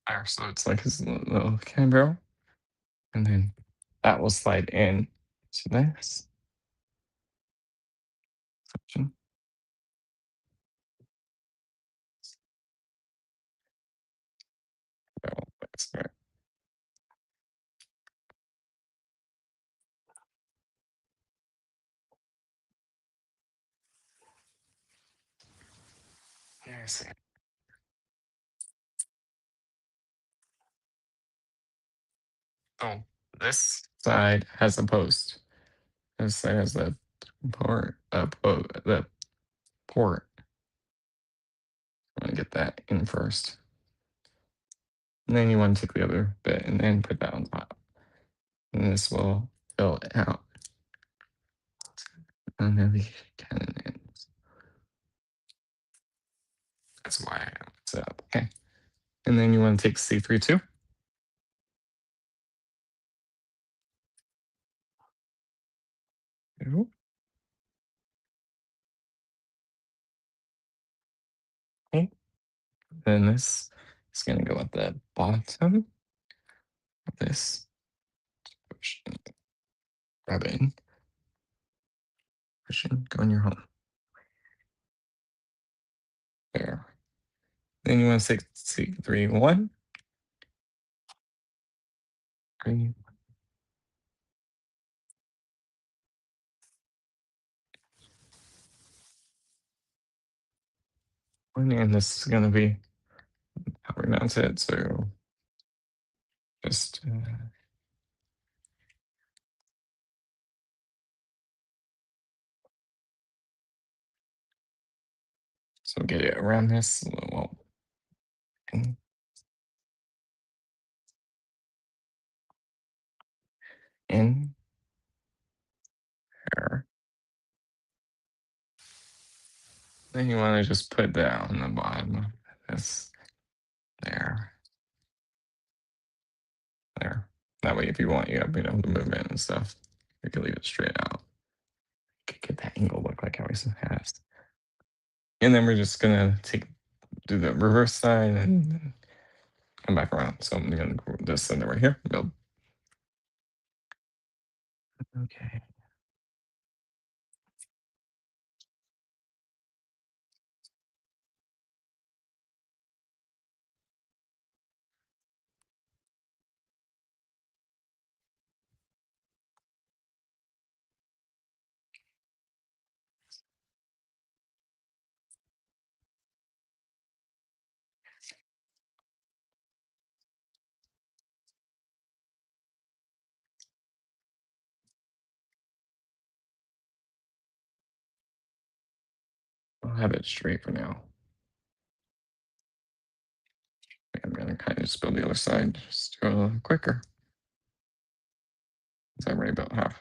There, so it's like his little cannon barrel. And then that will slide in to this section. Oh, that's right. There, see. Oh, this side has a post. This side has the the port. I'm gonna get that in first. And then you want to take the other bit and then put that on top. And this will fill it out. And then the cannon ends. That's why I set up. Okay. And then you want to take C3 too. Okay. Then this is going to go at the bottom of this. Push and grab it in. Push in, go in your home. There. Then you want to take C3, 1, 3, and this is going to be how we pronounce it. So just so get it around this. Well, in there. Then you want to just put that on the bottom of this. There. There. That way, if you want, you have the movement and stuff. You can leave it straight out. You could get that angle look like how he has. And then we're just gonna do the reverse side and come back around. So I'm gonna just send it right here. Go. Okay. I'll have it straight for now. I'm gonna kind of just build the other side just a little quicker. So I'm already built half.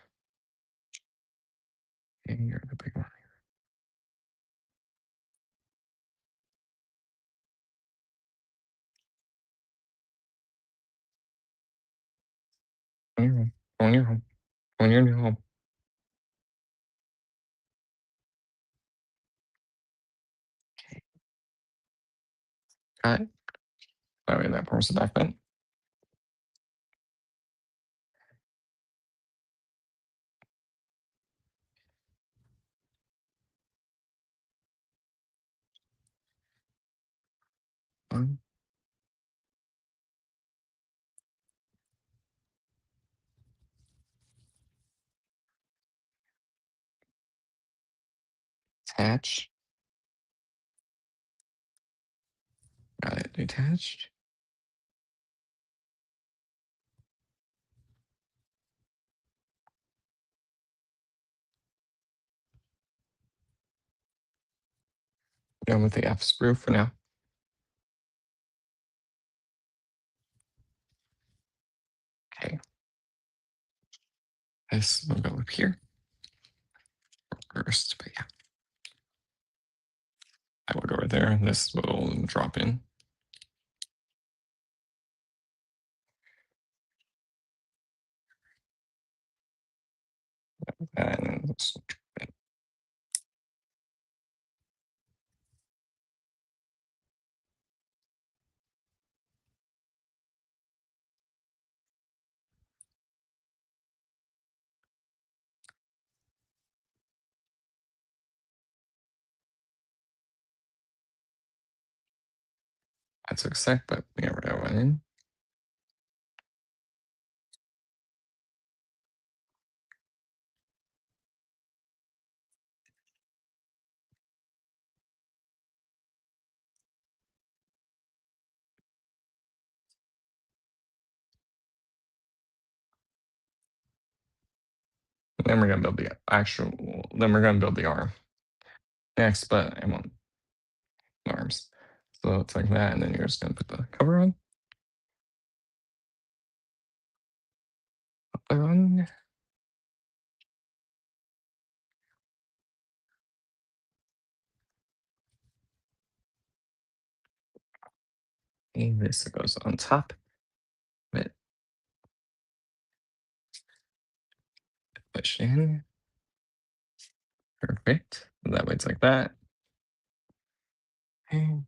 And you're the big one. On your home. On your home. On your new home. Got it. That way that forms the back bend. One. Attach. Got it detached. Done with the F sprue for now. Okay. This will go up here first, but yeah. I will go right there. This will drop in. And then this will drop in. That took a sec, but we got that one in. And then we're gonna build the actual. Then we're gonna build the arm next, but I want arms. So it's like that, and then you're just gonna put the cover on. Cover on. And this goes on top of it. Push in. Perfect. That way it's like that. And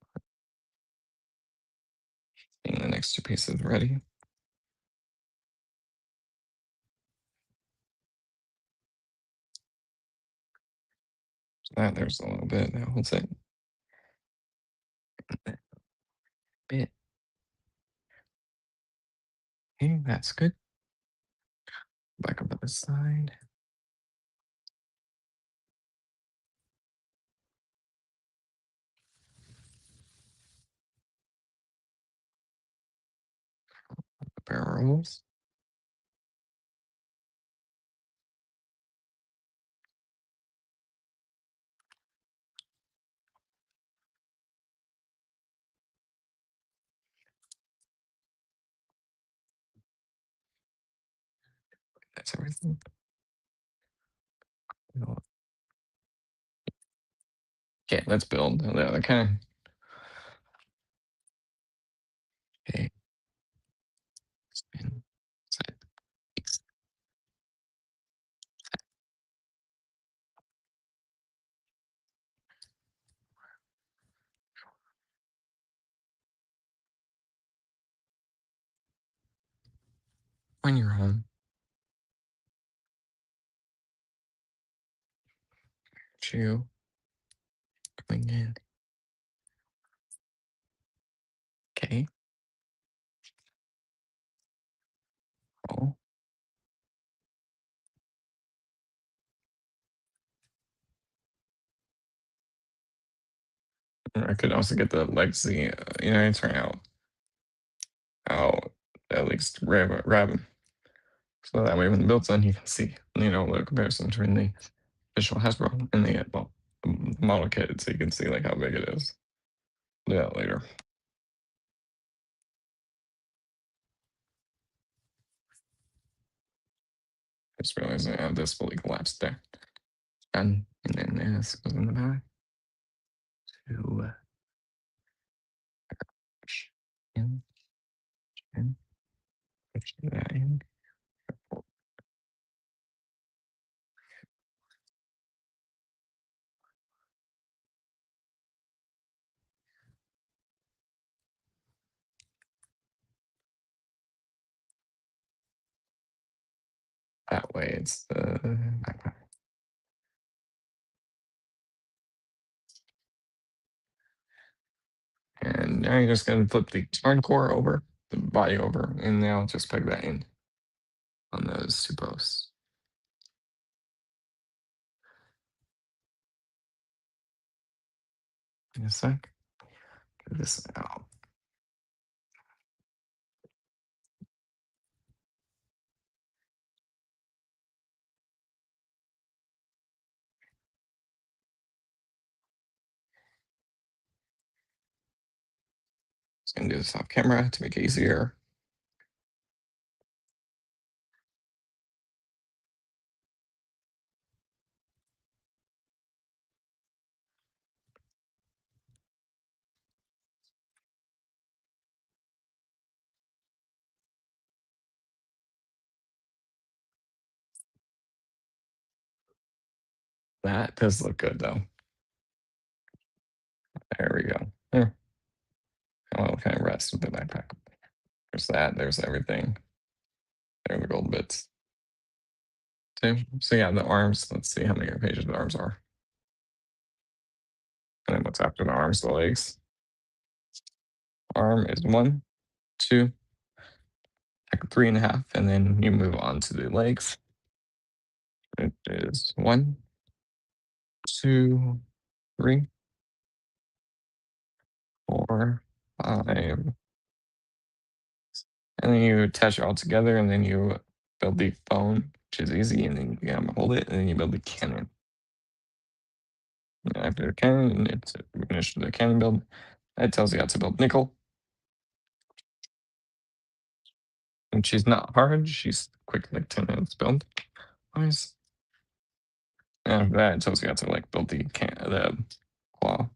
the next two pieces ready. So that there's a little bit that holds it. That bit. Okay, that's good. Back up to the side. The barrels. That's everything. Okay, let's build the other kind. Okay. Spin. Set. X. When you're home. Chew. Coming in. Okay. Roll. I could also get the legacy, turn out at least grab him. So that way when the build's done, you can see, the comparison between the official Hasbro and the model kit, so you can see like how big it is. Do that later. I just realized I have this fully collapsed there. And then this goes in the back to push in, push that in. That way it's the backpack. And now you're just gonna flip the Tarn core over, the body over, and now just peg that in on those two posts. In a sec. Get this out. Gonna do this off camera to make it easier. That does look good though. There we go. There. I'll kind of rest with the backpack. There's that. There's everything. There are the gold bits. So yeah, the arms. Let's see how many pages the arms are. And then what's after the arms? The legs. Arm is 1, 2, like 3.5, and then you move on to the legs. It is 1, 2, 3, 4, 5, and then you attach it all together, and then you build the phone, which is easy, and then you hold it, and then you build the cannon. And after the cannon, it's finished the cannon build. That tells you how to build nickel, and she's not hard. She's quick, like 10 minutes build. Nice. And after that, it tells you how to like build the claw.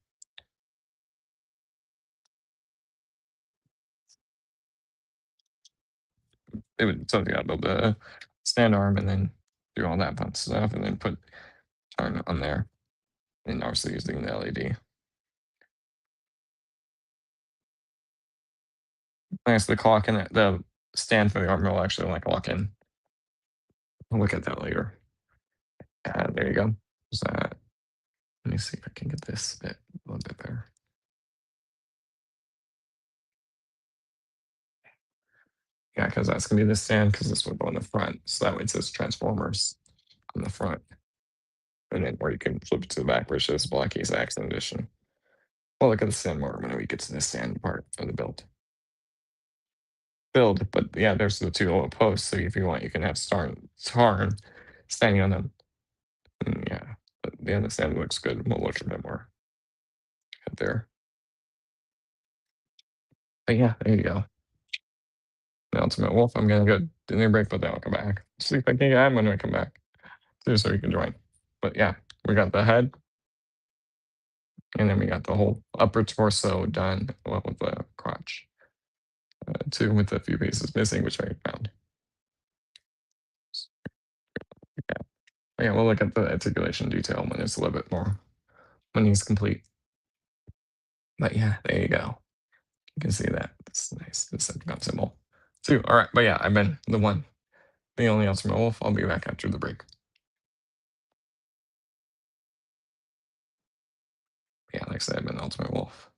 It would tell you how to build the stand arm, and then do all that fun stuff, and then put Tarn on there, and obviously using the LED. Nice, the clock and the stand for the arm will actually like lock in. We'll look at that later. There you go. There's that. Let me see if I can get this bit a little bit better. Yeah, because that's gonna be the stand, because this would go in the front. So that way it says Transformers on the front. And then where you can flip it to the back where it says Blokees Action Edition. We'll look at the stand more when we get to the stand part of the build. But yeah, there's the two little posts. So if you want, you can have Tarn standing on them. And yeah, but yeah, the stand looks good. We'll look a bit more at there. But yeah, there you go. The Ultimate Wolf. I'm gonna go dinner break, but then I'll come back. See if I can get him when I come back. So you can join. But yeah, we got the head, and then we got the whole upper torso done, well, with the crotch. Too, with a few pieces missing, which I found. Yeah. Yeah, we'll look at the articulation detail when it's a little bit more, when he's complete. But yeah, there you go. You can see that. It's nice. The second symbol. Two. All right. But yeah, I've been the only Ultimate Wolf. I'll be back after the break. Yeah, like I said, I've been the Ultimate Wolf.